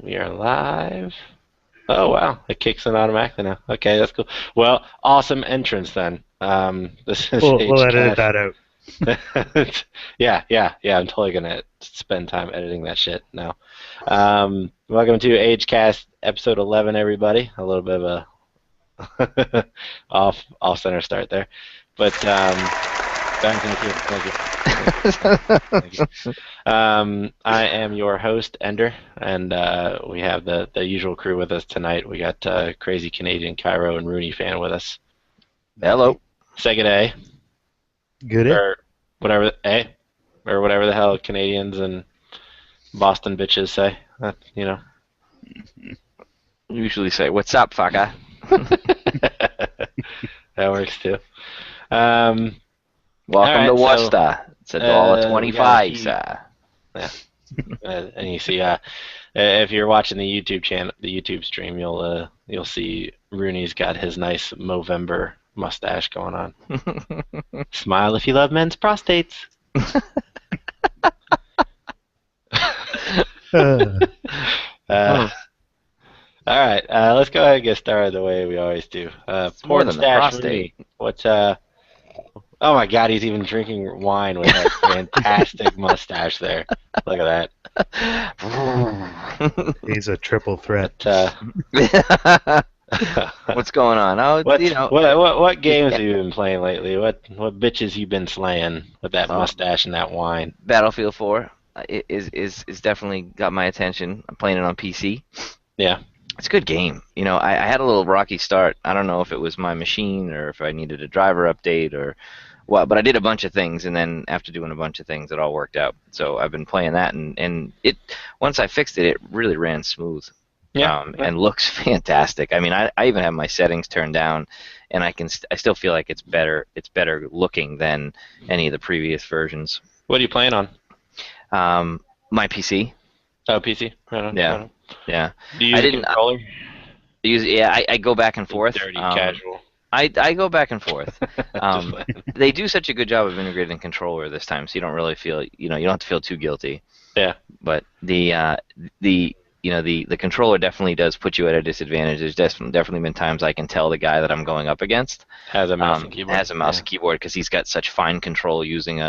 We are live. Oh wow, it kicks in automatically now. Okay, that's cool. Well, awesome entrance then. This is We'll edit AGECast. that out. Yeah. I'm totally gonna spend time editing that shit now. Welcome to AGECast episode 11, everybody. A little bit of a off center start there, but Ben, thank you. I am your host, Ender, and we have the usual crew with us tonight. We got crazy Canadian Kiroh and Rooney fan with us. Hello. Say good day, Good day. or whatever, or whatever the hell Canadians and Boston bitches say. You know. Usually say, "What's up, fucker?" That works too. Welcome Welcome to Worcester. It's $1.25, sir. Yeah. And you see, if you're watching the YouTube channel, the YouTube stream, you'll see Rooney's got his nice Movember mustache going on. Smile if you love men's prostates. All right, let's go ahead and get started the way we always do. More than the prostate. What's Oh my God, he's even drinking wine with that fantastic mustache there. Look at that. He's a triple threat. What's going on? Oh, what games have you been playing lately? What bitches you been slaying with that mustache and that wine? Battlefield 4 is definitely got my attention. I'm playing it on PC. Yeah. It's a good game. I had a little rocky start. I don't know if it was my machine or if I needed a driver update or what, but I did a bunch of things, and then after doing a bunch of things, it all worked out. So I've been playing that, and it once I fixed it, it really ran smooth. Yeah. And looks fantastic. I mean, I even have my settings turned down, and I still feel like it's better. It's better looking than any of the previous versions. What are you playing on? My PC. Oh, PC. Right on. Yeah. Right on. Yeah. Do you use a controller? I go back and forth. Dirty casual. I go back and forth. They do such a good job of integrating controller this time, so you don't really feel, you don't have to feel too guilty. Yeah. But the controller definitely does put you at a disadvantage. There's definitely been times I can tell the guy that I'm going up against has a mouse and keyboard. Has a mouse and keyboard because he's got such fine control using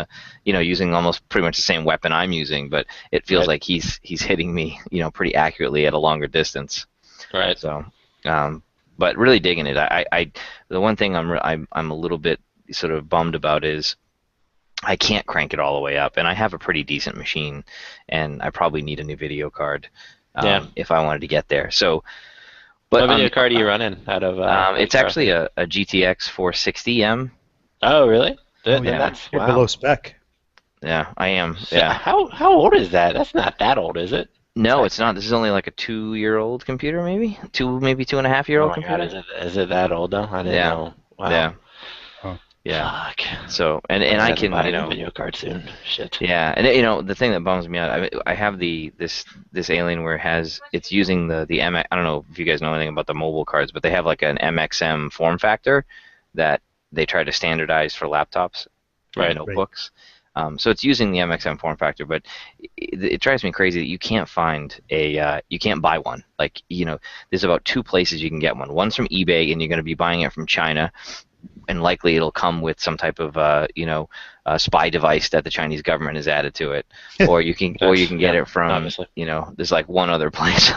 using almost pretty much the same weapon I'm using, but it feels like he's hitting me, pretty accurately at a longer distance. Right. So, but really digging it. The one thing I'm a little bit sort of bummed about is I can't crank it all the way up, and I have a pretty decent machine, and I probably need a new video card if I wanted to get there. So, but what video card are you running out of? It's actually a GTX 460M. Oh, really? You're below spec. Yeah, I am. So yeah. How old is that? That's not that old, is it? No, it's not. This is only like a 2-year-old computer, maybe 2.5-year-old computer. God, is it that old though? I didn't know. Wow. Yeah. Oh. Yeah. Fuck. So and I can video card soon. Shit. Yeah, and the thing that bums me out, I have this Alienware it's using the MX. I don't know if you guys know anything about the mobile cards, but they have like an MXM form factor that they try to standardize for laptops, right? Notebooks. So it's using the MXM form factor, but it drives me crazy that you can't find you can't buy one. Like, there's about 2 places you can get one. One's from eBay, and you're going to be buying it from China, and likely it'll come with some type of spy device that the Chinese government has added to it, or you can get it from obviously. There's like one other place.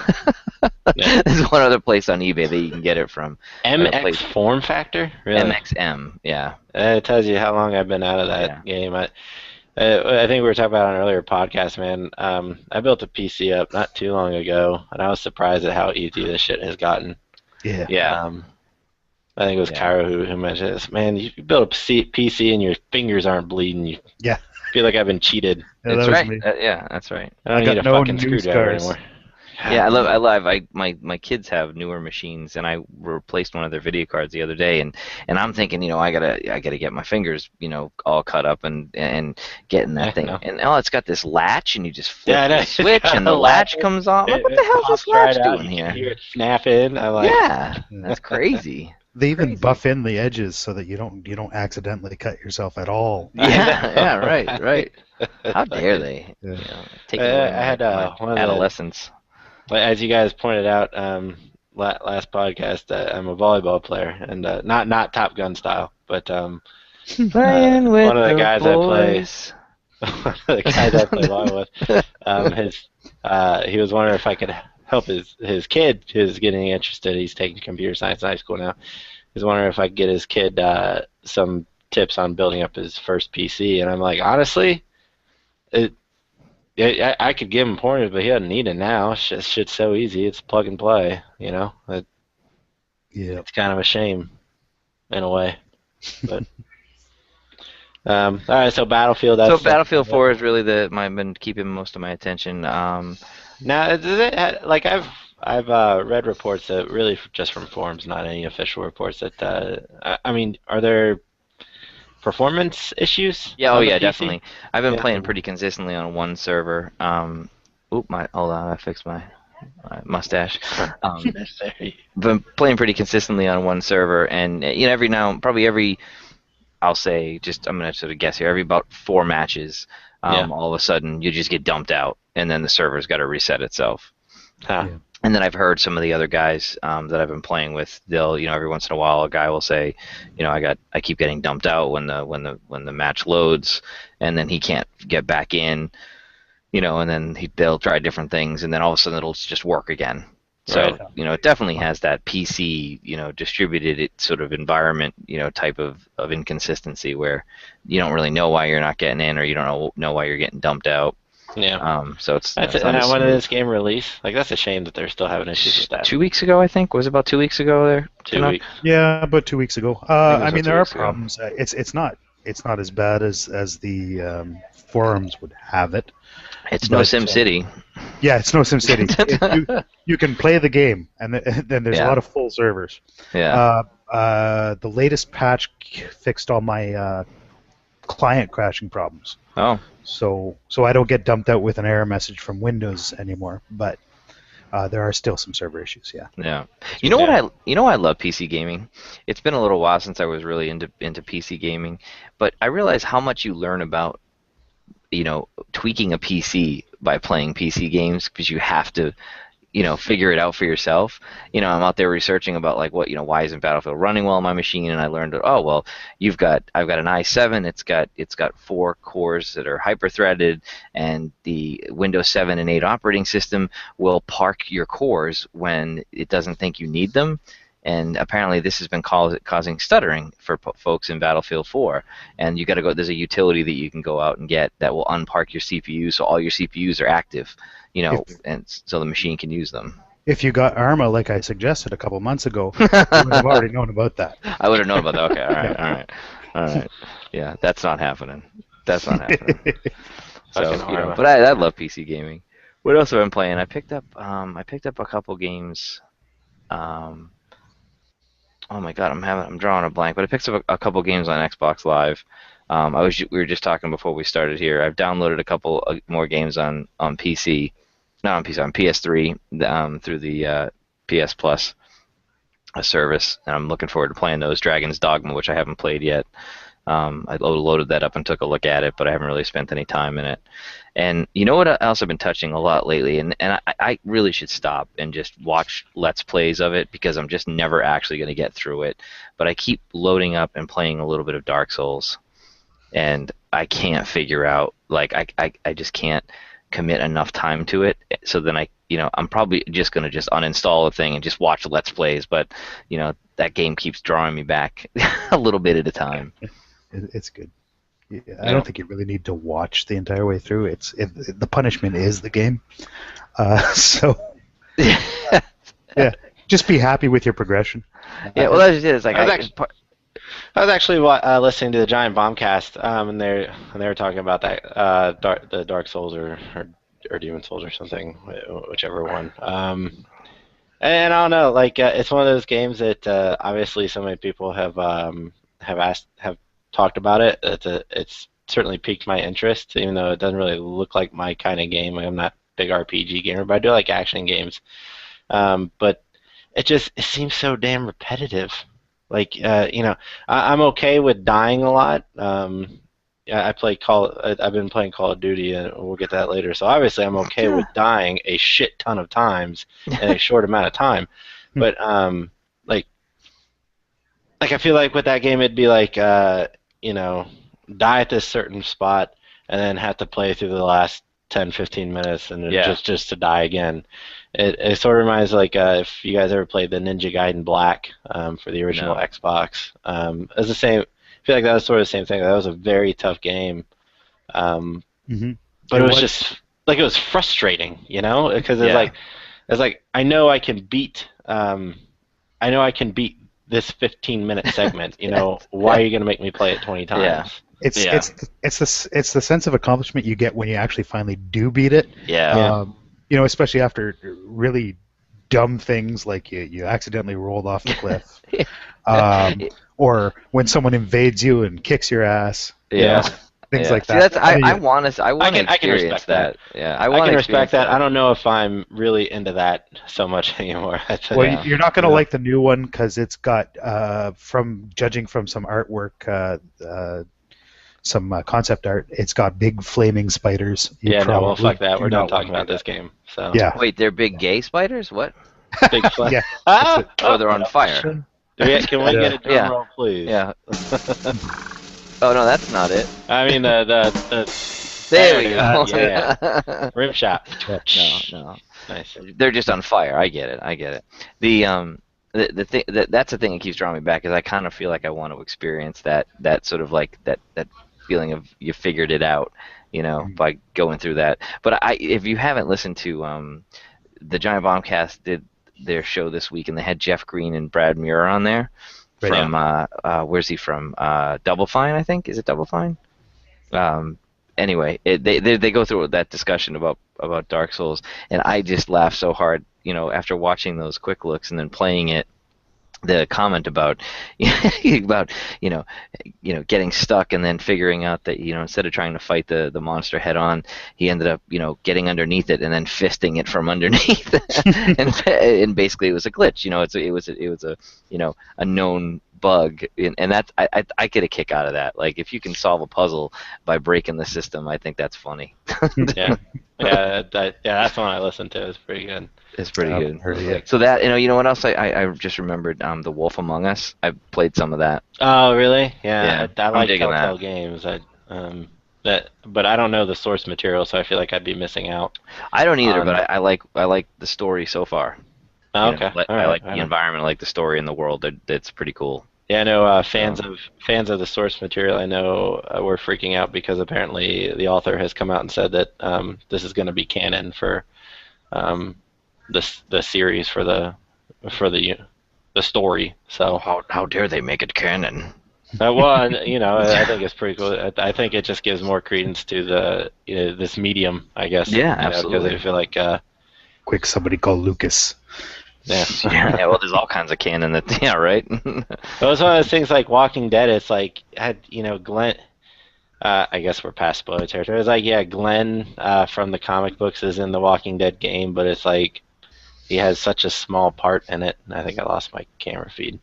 There's one other place on eBay that you can get it from. MX form factor? Really? MXM, yeah. It tells you how long I've been out of that game. I think we were talking about on an earlier podcast, man. I built a PC up not too long ago, and I was surprised at how easy this shit has gotten. Yeah. Yeah. I think it was Kiroh who mentioned this. Man, you build a PC and your fingers aren't bleeding. You feel like I've been cheated. Yeah, that's right. That's right. I don't need a fucking screwdriver anymore. Yeah, I love. My kids have newer machines, and I replaced one of their video cards the other day, and I'm thinking, I gotta get my fingers, all cut up and getting that thing. And it's got this latch, and you just flip the switch, and the latch comes on. Like, what the hell's this latch doing here? You hear it snap in. That's crazy. They even buff in the edges so that you don't accidentally cut yourself at all. Yeah, right. How dare they? I had one of adolescence. as you guys pointed out last podcast, I'm a volleyball player, and not Top Gun style, but Playing with one of the the guys I play, boys. one of the guys I play volleyball with, his he was wondering if I could help his kid who's getting interested. He's taking computer science in high school now. He's wondering if I could get his kid some tips on building up his first PC, and I'm like, honestly, it. I could give him pointers, but he doesn't need it now. Shit's so easy. It's plug and play, you know. Yeah. It's kind of a shame in a way. But all right, so Battlefield. So That's Battlefield 4 is really been keeping most of my attention. now. Does it like I've read reports that really just from forums, not any official reports that I mean, are there performance issues Yeah, oh on the yeah, PC? definitely. I've been Yeah. playing pretty consistently on one server. Hold on, I fixed my mustache. Been playing pretty consistently on one server, and probably every, I'll say, I'm gonna sort of guess here, every about 4 matches, Yeah. all of a sudden you just get dumped out, and then the server's got to reset itself. Huh. Yeah. And then I've heard some of the other guys that I've been playing with. They'll, every once in a while, a guy will say, I keep getting dumped out when the match loads, and then he can't get back in, and then they'll try different things, and then all of a sudden it'll just work again. So, Right. it definitely has that PC, distributed sort of environment, type of inconsistency where you don't really know why you're not getting in, or you don't know why you're getting dumped out. Yeah. So it's That's it's it. not as When did smooth. this game release? Like, that's a shame that they're still having issues with that. 2 weeks ago, I think. Was it about 2 weeks ago there? 2 weeks. Yeah, about 2 weeks ago. it was I about mean, 2 there are weeks ago. problems. It's not as bad as the forums would have it. It's no But, Sim City. Yeah, it's no SimCity. You can play the game, and then there's Yeah. a lot of full servers. Yeah. The latest patch fixed all my client crashing problems. Oh. So I don't get dumped out with an error message from Windows anymore. But there are still some server issues. Yeah. Yeah. You know what I love PC gaming? It's been a little while since I was really into PC gaming, but I realize how much you learn about tweaking a PC by playing PC games, because you have to figure it out for yourself. I'm out there researching about like why isn't Battlefield running well on my machine, and I learned that, oh well, I've got an i7, it's got 4 cores that are hyper-threaded, and the Windows 7 and 8 operating system will park your cores when it doesn't think you need them. And apparently this has been causing stuttering for folks in Battlefield 4. And you got to go. There's a utility that you can go out and get that will unpark your CPU, so all your CPUs are active, and so the machine can use them. If you got Arma, like I suggested a couple months ago, you would have already known about that. I would have known about that. Okay, all right. Yeah, that's not happening. That's not happening. So, but I love PC gaming. What else have I been playing? I picked up a couple games. Oh my God, I'm drawing a blank. But I picked up a couple games on Xbox Live. We were just talking before we started here. I've downloaded a couple more games on PC, not on PC, on PS3 through the PS Plus service, and I'm looking forward to playing those. Dragon's Dogma, which I haven't played yet. I loaded that up and took a look at it, but I haven't really spent any time in it. And you know what else I've been touching a lot lately, and I really should stop and just watch Let's Plays of it, because I'm just never actually going to get through it. But I keep loading up and playing a little bit of Dark Souls, and I can't figure out, like, I just can't commit enough time to it. So then I'm probably just going to just uninstall the thing and just watch Let's Plays, but that game keeps drawing me back a little bit at a time. It's good. Yeah, I don't think you really need to watch the entire way through. The punishment is the game. So yeah, just be happy with your progression. Yeah, well, that's just it. It's like I was actually listening to the Giant Bombcast, and they were talking about that the Dark Souls or Demon Souls or something, whichever one. And I don't know, like it's one of those games that obviously so many people have talked about it. It's certainly piqued my interest, even though it doesn't really look like my kind of game. I'm not a big RPG gamer, but I do like action games. But it seems so damn repetitive. Like I'm okay with dying a lot. I play I've been playing Call of Duty, and we'll get to that later. So obviously, I'm okay with dying a shit ton of times in a short amount of time. But like I feel like with that game, it'd be like you know, die at this certain spot, and then have to play through the last 10, 15 minutes, and then just to die again. It sort of reminds like if you guys ever played the Ninja Gaiden Black for the original Xbox. It's the same. I feel like that was sort of the same thing. That was a very tough game, but it was just like it was frustrating, you know, because it's like I know I can beat this 15-minute segment. You know, why are you going to make me play it 20 times? Yeah. It's the sense of accomplishment you get when you actually finally do beat it. Yeah. You know, especially after really dumb things like you accidentally rolled off the cliff, or when someone invades you and kicks your ass. Yeah. Things like that. See, I want to experience I can respect that. Yeah, I can respect that. I don't know if I'm really into that so much anymore. Well, you're not going to like the new one because it's got, from judging from some artwork, some concept art, it's got big flaming spiders. Well, fuck that. We're done talking about this game. So. Yeah. Wait, they're big gay spiders? What? Big flame. Yeah. Oh, they're on fire. Can we get a drum roll, please? Yeah. Oh no, that's not it. I mean the there we go. Yeah. Rim shot. No. Nice. They're just on fire. I get it. The thing that's the thing that keeps drawing me back is I kind of feel like I want to experience that sort of like that feeling of you figured it out, you know, by going through that. But if you haven't listened to the Giant Bombcast did their show this week, and they had Jeff Green and Brad Muir on there. From where's he from? Double Fine, I think. Is it Double Fine? Anyway, they go through that discussion about Dark Souls, and I just laughed so hard, you know, after watching those quick looks and then playing it. The comment about getting stuck and then figuring out that, you know, instead of trying to fight the monster head on, he ended up, you know, getting underneath it and then fisting it from underneath, and basically it was a glitch. You know, it was a you know, a known bug, and that's I get a kick out of that. Like, if you can solve a puzzle by breaking the system, I think that's funny. That's one I listened to. It's pretty good. It's pretty good. So that, you know what else I just remembered, The Wolf Among Us. I played some of that. Oh, really? Yeah. I like Telltale games. But I don't know the source material, so I feel like I'd be missing out. I don't either, but I like the story so far. Oh, okay. I like the environment, I like the story in the world. That's pretty cool. Yeah, I know fans of the source material, I know were freaking out because apparently the author has come out and said that this is going to be canon for the series for the story. So how dare they make it canon? Well, you know, I think it's pretty cool. I think it just gives more credence to this medium, I guess. Yeah, absolutely. Because I feel like quick, somebody call Lucas. Yeah. Well, there's all kinds of canon that, right? Well, it's one of those things like Walking Dead. It's like, Glenn. I guess we're past spoiler territory. It's like, Glenn from the comic books is in the Walking Dead game, but it's like he has such a small part in it. I think I lost my camera feed,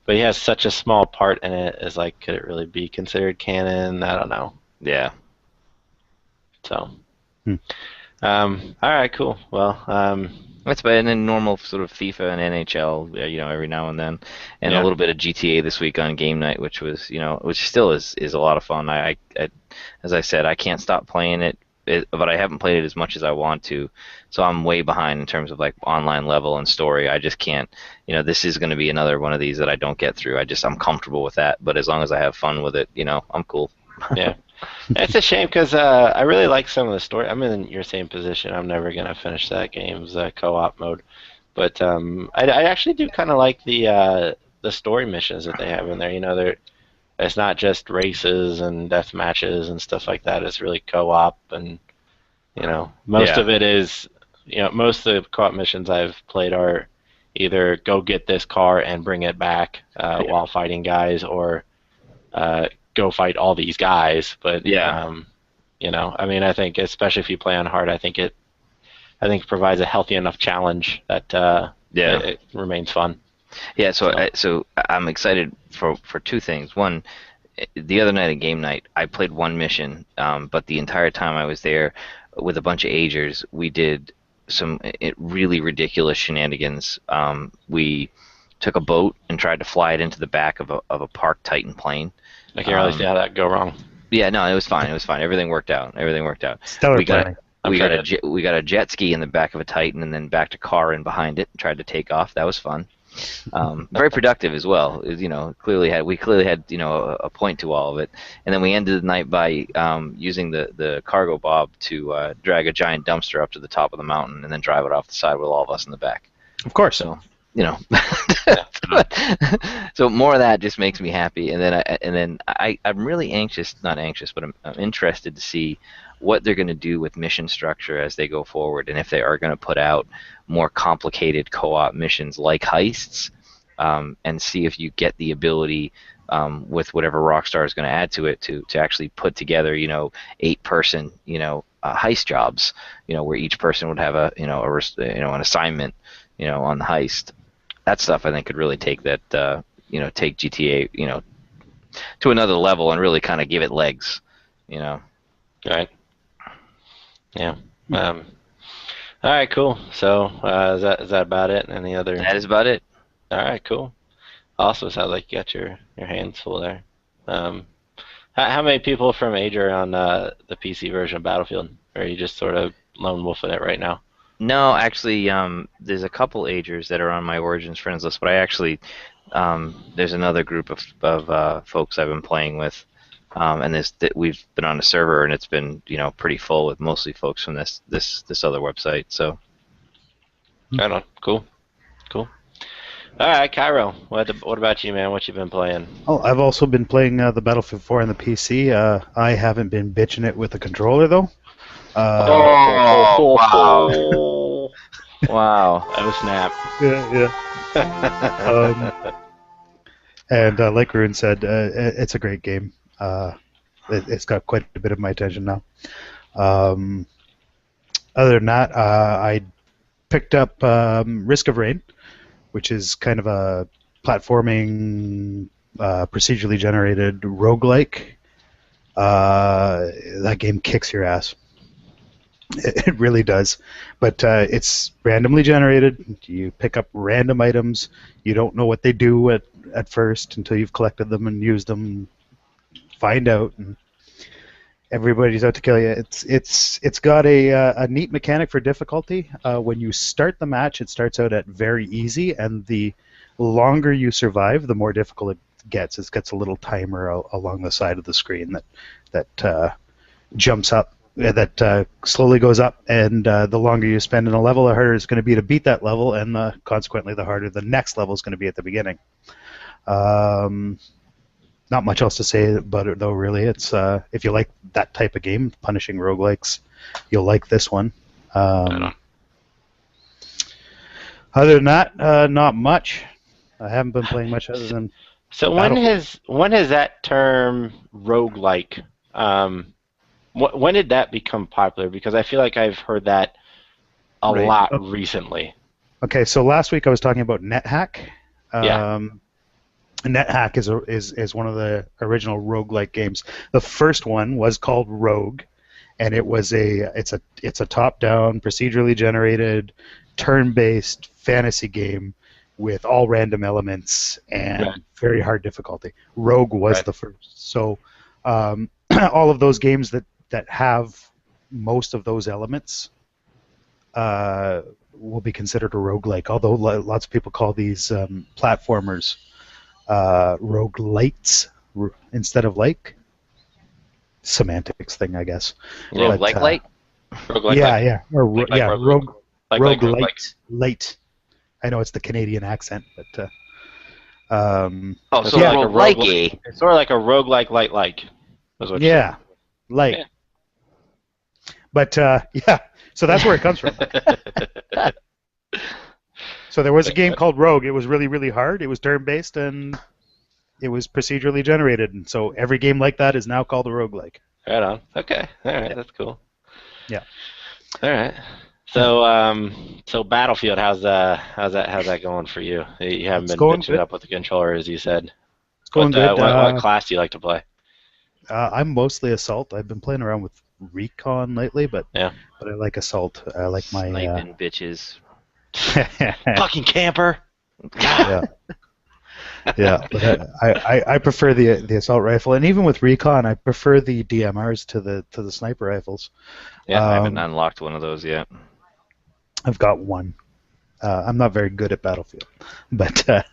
but he has such a small part in it. Is like, could it really be considered canon? I don't know. Yeah. So. All right. Cool. Well. That's better than normal sort of FIFA and NHL, every now and then, and a little bit of GTA this week on game night, which still is a lot of fun. I as I said, I can't stop playing it, but I haven't played it as much as I want to, so I'm way behind in terms of like online level and story. I just can't. This is going to be another one of these that I don't get through. I'm comfortable with that, but as long as I have fun with it, I'm cool. Yeah. It's a shame because I really like some of the story. I'm in your same position. I'm never going to finish that game's co-op mode. But I actually do kind of like the story missions that they have in there. It's not just races and death matches and stuff like that. It's really co-op, and most of it is most of the co-op missions I've played are either go get this car and bring it back while fighting guys, or go fight all these guys. But I think especially if you play on hard, I think it provides a healthy enough challenge that it remains fun. Yeah, so I'm excited for two things. One, the other night at game night, I played one mission, but the entire time I was there with a bunch of agers, we did some really ridiculous shenanigans. We took a boat and tried to fly it into the back of a Park Titan plane. I can't really see how that could go wrong. Yeah, no, it was fine. It was fine. Everything worked out. Stellar planning. We got a jet ski in the back of a Titan, and then backed a car in behind it and tried to take off. That was fun. Very productive as well. You know, we clearly had a point to all of it. And then we ended the night by using the cargo bob to drag a giant dumpster up to the top of the mountain and then drive it off the side with all of us in the back. Of course. So, you know, so more of that just makes me happy. And then I'm really not anxious, but I'm interested to see what they're going to do with mission structure as they go forward, and if they are going to put out more complicated co-op missions like heists, and see if you get the ability with whatever Rockstar is going to add to it to actually put together 8-person heist jobs, where each person would have an assignment on the heist. That stuff I think could really take that take GTA to another level and really kind of give it legs. Right. Yeah. All right. Cool. So is that about it? Any other? That is about it. All right. Cool. Also, sounds like you got your hands full there. How many people from Age are on the PC version of Battlefield? Or are you just sort of lone wolfing it right now? No, actually, there's a couple Agers that are on my Origins friends list, but I actually there's another group of folks I've been playing with. And we've been on a server, and it's been pretty full with mostly folks from this other website. So, right on. Cool. All right, Kiroh. What about you, man? What you been playing? Oh, I've also been playing the Battlefield 4 on the PC. I haven't been bitching it with the controller though. Wow! Wow! Oh snap! Yeah. And like Roon said, it's a great game. It's got quite a bit of my attention now. Other than that, I picked up Risk of Rain, which is kind of a platforming, procedurally generated roguelike. That game kicks your ass. It really does. But it's randomly generated. You pick up random items. You don't know what they do at first until you've collected them and used them. Find out, and everybody's out to kill you. It's got a neat mechanic for difficulty. When you start the match, it starts out at very easy, and the longer you survive, the more difficult it gets. It gets a little timer along the side of the screen that jumps up, that slowly goes up, and the longer you spend in a level, the harder it's going to be to beat that level, and consequently, the harder the next level is going to be at the beginning. Not much else to say about it, though, really. It's if you like that type of game, punishing roguelikes, you'll like this one. Other than that, not much. I haven't been playing much other than... So when has that term roguelike, when did that become popular? Because I feel like I've heard that a lot recently. Okay, so last week I was talking about NetHack. Yeah. NetHack is one of the original roguelike games. The first one was called Rogue, and it's a top-down, procedurally generated, turn-based fantasy game with all random elements and very hard difficulty. Rogue was the first. So all of those games that have most of those elements will be considered a roguelike, although lots of people call these platformers roguelites instead of like. Semantics thing, I guess. Roguelike? Roguelite. Light. I know it's the Canadian accent, but it's sort of like a roguelike light. Yeah, light. Yeah. But so that's where it comes from. So there was a game called Rogue. It was really, really hard. It was turn-based, and it was procedurally generated. And so every game like that is now called a roguelike. Right on. Okay. All right. That's cool. Yeah. All right. So Battlefield, how's that going for you? You haven't been bitching up with the controller, as you said. It's going good. What class do you like to play? I'm mostly assault. I've been playing around with recon lately, but Yeah. I like assault. I like my Sniping bitches. Fucking camper. yeah. Yeah, but I prefer the assault rifle, and even with recon, I prefer the DMRs to the sniper rifles. Yeah. I haven't unlocked one of those yet. I've got one. I'm not very good at Battlefield, but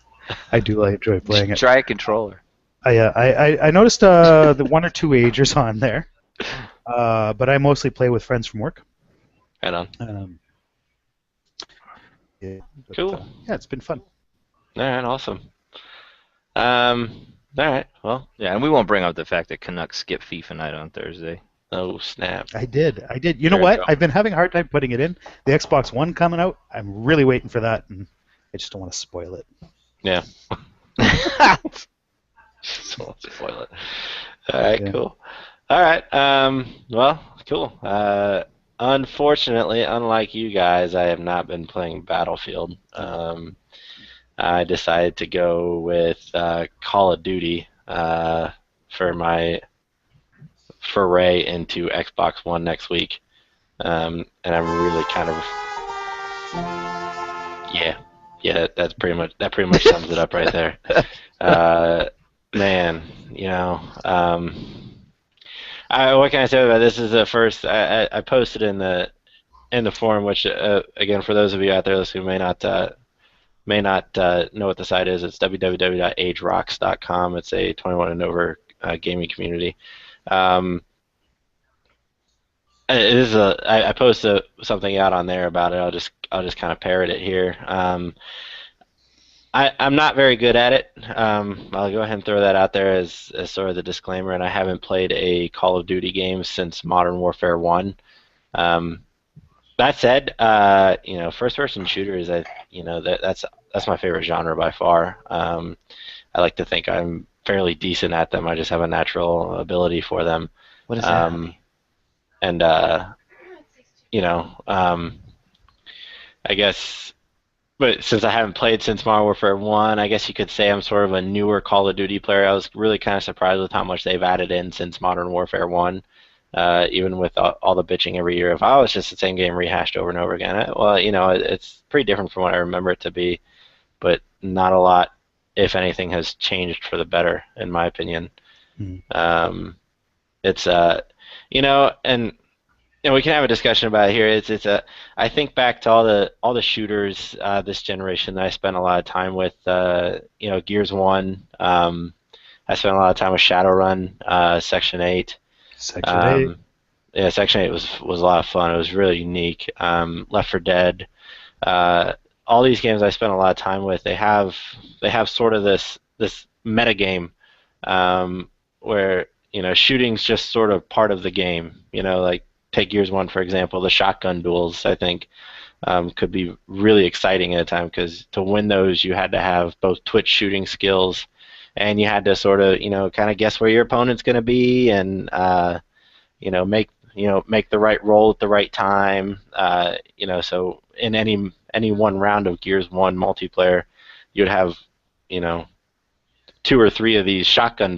I do enjoy playing it. Try a controller. I noticed the one or two agers on there, but I mostly play with friends from work. Right on. Yeah, but, Cool. yeah, it's been fun. All right. Awesome. All right. Well. Yeah, and we won't bring up the fact that Canucks skip FIFA night on Thursday. Oh snap. I did. You know There we what? go. I've been having a hard time putting it in. The Xbox One coming out. I'm really waiting for that, and I just don't want to spoil it. Yeah. So spoil it. All right. Yeah. Cool. All right. Well. Cool. Unfortunately, unlike you guys, I have not been playing Battlefield. I decided to go with Call of Duty for my foray into Xbox One next week, and I'm really kind of yeah. That pretty much sums it up right there. Man, what can I say about this? Is the first I posted in the forum, which again for those of you out there who may not know what the site is. It's www.agerocks.com. It's a 21 and over gaming community. I posted something out on there about it. I'll just kind of parrot it here. I'm not very good at it. I'll go ahead and throw that out there as sort of the disclaimer. And I haven't played a Call of Duty game since Modern Warfare 1. That said, first-person shooters, that's my favorite genre by far. I like to think I'm fairly decent at them. I just have a natural ability for them. What is that? And I guess, but since I haven't played since Modern Warfare 1, I guess you could say I'm sort of a newer Call of Duty player. I was really kind of surprised with how much they've added in since Modern Warfare 1. Even with all the bitching every year of, oh, it's just the same game rehashed over and over again. Well, it's pretty different from what I remember it to be, but not a lot, if anything, has changed for the better, in my opinion. It's and we can have a discussion about it here. I think back to all the shooters this generation that I spent a lot of time with. Gears 1. I spent a lot of time with Shadowrun, Section 8. Section 8. Yeah, Section 8 was a lot of fun. It was really unique. Left 4 Dead. All these games I spent a lot of time with, they have sort of this meta game where shooting's just sort of part of the game. Like take Gears 1 for example, the shotgun duels I think could be really exciting at a time because to win those you had to have both twitch shooting skills and you had to sort of kind of guess where your opponent's going to be and make the right roll at the right time. So in any one round of Gears 1 multiplayer, you'd have 2 or 3 of these shotgun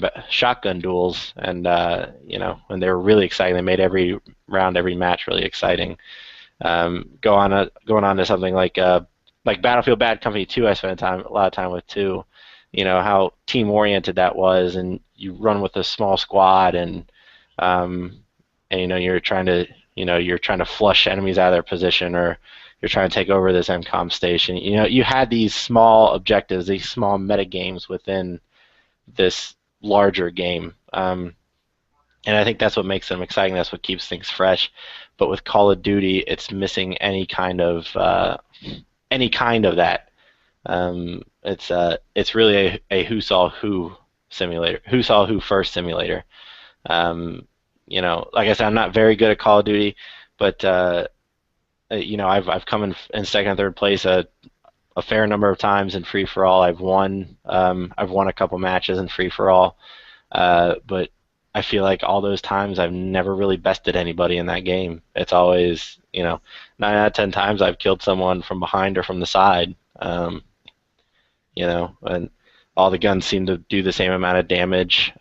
duels, and and they were really exciting. They made every round, every match really exciting. Going on to something like Battlefield Bad Company 2, I spent a lot of time with too. How team oriented that was, and you run with a small squad, and you're trying to flush enemies out of their position, or you're trying to take over this MCOM station. You had these small objectives, these small meta games within this larger game, and I think that's what makes them exciting. That's what keeps things fresh. But with Call of Duty, it's missing any kind of that. It's really a who saw who simulator, who saw who first simulator. Like I said, I'm not very good at Call of Duty, but I've come in second and third place a fair number of times in free for all. I've won a couple matches in free for all, but I feel like all those times I've never really bested anybody in that game. It's always 9 out of 10 times I've killed someone from behind or from the side. And all the guns seem to do the same amount of damage.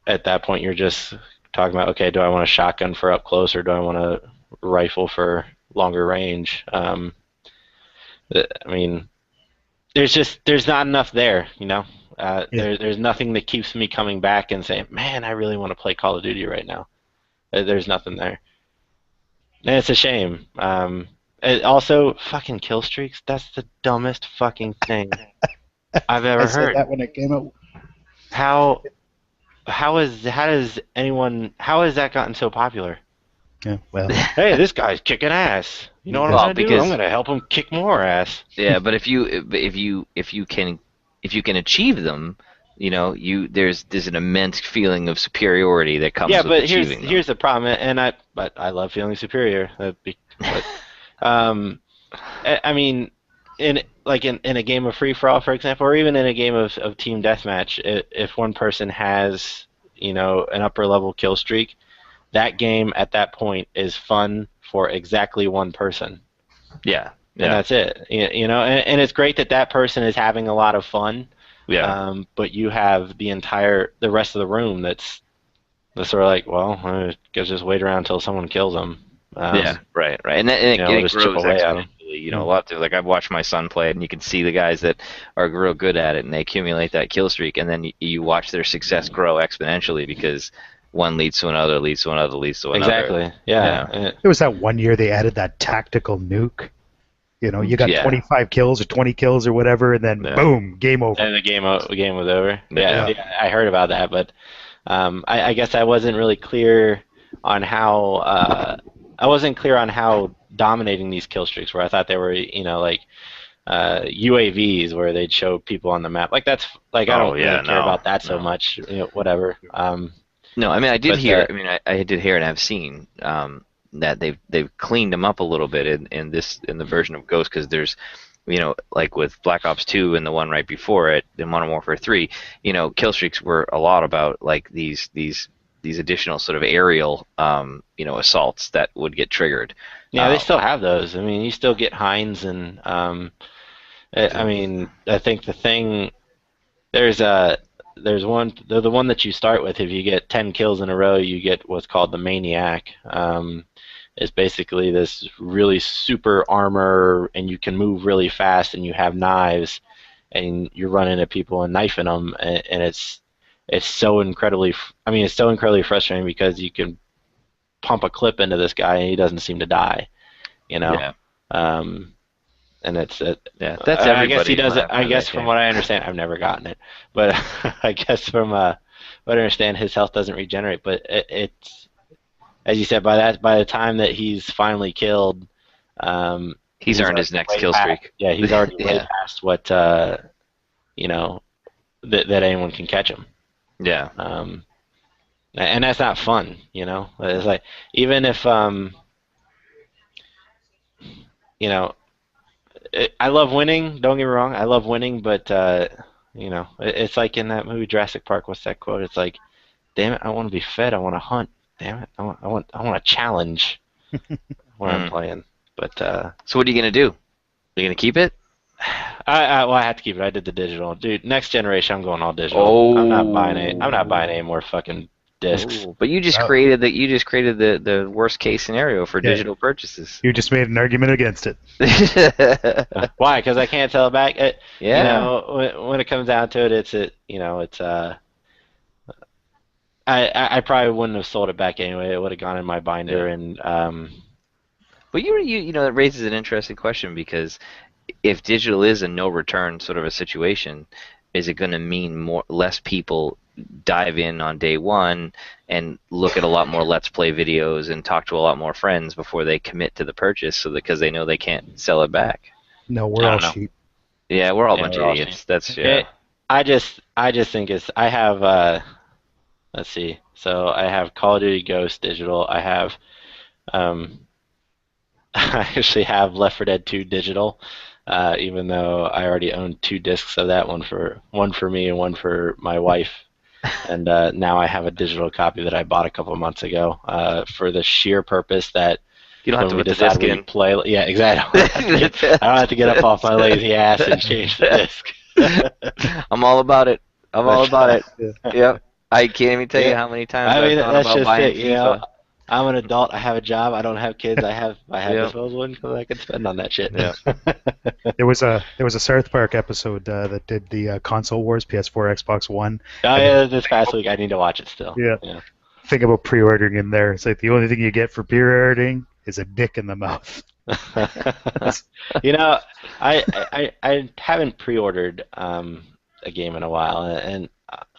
at that point you're just talking about, okay, do I want a shotgun for up close or do I want a rifle for longer range? I mean, there's not enough there. Yeah. There's nothing that keeps me coming back and saying, man, I really want to play Call of Duty right now. There's nothing there, and it's a shame. Also, fucking kill streaks. That's the dumbest fucking thing I've ever I said heard. that when it came out. How has that gotten so popular? Yeah, well, Hey, this guy's kicking ass. You know what I'm Well, gonna do? because I'm gonna help him kick more ass. yeah, but if you can achieve them, there's an immense feeling of superiority that comes Yeah, with but achieving them. here's the problem, but I love feeling superior. But, I mean, in a game of free for all, for example, or even in a game of team deathmatch, if one person has an upper level kill streak, that game at that point is fun for exactly one person, Yeah, and yeah, that's it. And it's great that that person is having a lot of fun. yeah, But you have the rest of the room that's sort of like, well, I guess just wait around until someone kills them. yeah. Right, right, and We'll it just chip grows away at them. exponentially. A lot. Like I've watched my son play it, and you can see the guys that are real good at it, and they accumulate that kill streak, and then you watch their success grow exponentially because one leads to another, leads to another, leads to another. Exactly. Yeah. there was that one year they added that tactical nuke. You got Yeah. 25 kills or 20 kills or whatever, and then Yeah. boom, game over. And the game was over. Yeah. Yeah, I heard about that, but I guess I wasn't really clear on how dominating these kill streaks were. I thought they were, like UAVs where they'd show people on the map. Like that's like I don't really care about that so much. Whatever. No, I mean I did But, hear. I mean I did hear and have seen that they've cleaned them up a little bit in the version of Ghost, because there's like with Black Ops 2 and the one right before it, in Modern Warfare 3, kill streaks were a lot about like these additional sort of aerial assaults that would get triggered. Yeah, they still have those. I mean, you still get Heinz, and I mean, I think there's one, the one that you start with. If you get 10 kills in a row, you get what's called the Maniac. It's basically this really super armor, and you can move really fast, and you have knives, and you're running at people and knifing them, and it's so incredibly. I mean, it's so incredibly frustrating because you can pump a clip into this guy and he doesn't seem to die. Yeah. And it's Yeah, that's I guess he everybody in does it. my I guess from game. what I understand, I've never gotten it, but I guess from what I understand, his health doesn't regenerate. But it's, as you said, by the time that he's finally killed, He's earned his already next way kill past- streak. Yeah, he's already way Yeah. past what that anyone can catch him. Yeah. And that's not fun. It's like, even if I love winning. Don't get me wrong, I love winning, but it's like in that movie Jurassic Park. What's that quote? It's like, damn it, I want to be fed. I want to hunt. Damn it, I want a challenge when I'm playing. But So what are you gonna do? Are you gonna keep it? I have to keep it. I did the digital, dude. Next generation, I'm going all digital. Oh. I'm not buying any more fucking discs. But you just created the worst case scenario for digital purchases. You just made an argument against it. Why? Because I can't sell it back. Yeah. When it comes down to it, I probably wouldn't have sold it back anyway. It would have gone in my binder, and But it raises an interesting question, because if digital is a no return sort of a situation, is it going to mean less people dive in on day one and look at a lot more Let's Play videos and talk to a lot more friends before they commit to the purchase, because they know they can't sell it back? No, we're all sheep. Yeah, we're all a Yeah, bunch we're of all idiots. sheep. That's yeah. I just think I have let's see. So I have Call of Duty Ghost digital. I have I actually have Left 4 Dead 2 digital, even though I already own 2 discs of that, one for me and one for my wife. And now I have a digital copy that I bought a couple of months ago for the sheer purpose that You don't have when to we put the decide disc we in. play. Yeah, exactly. I don't have to get up off my lazy ass and change the disc. I'm all about it. I'm all about it. Yep. I can't even tell you Yeah. how many times I I've mean, thought that's about just buying it. FIFA. I'm an adult. I have a job. I don't have kids. I have Yep. disposable income I can spend on that shit. Yep. There was a South Park episode that did the console wars, PS4, Xbox One, Oh and the yeah, this past week I need to watch it still. yeah Yeah. thing about pre-ordering in there. It's like the only thing you get for pre-ordering is a dick in the mouth. You know, I haven't pre-ordered a game in a while, and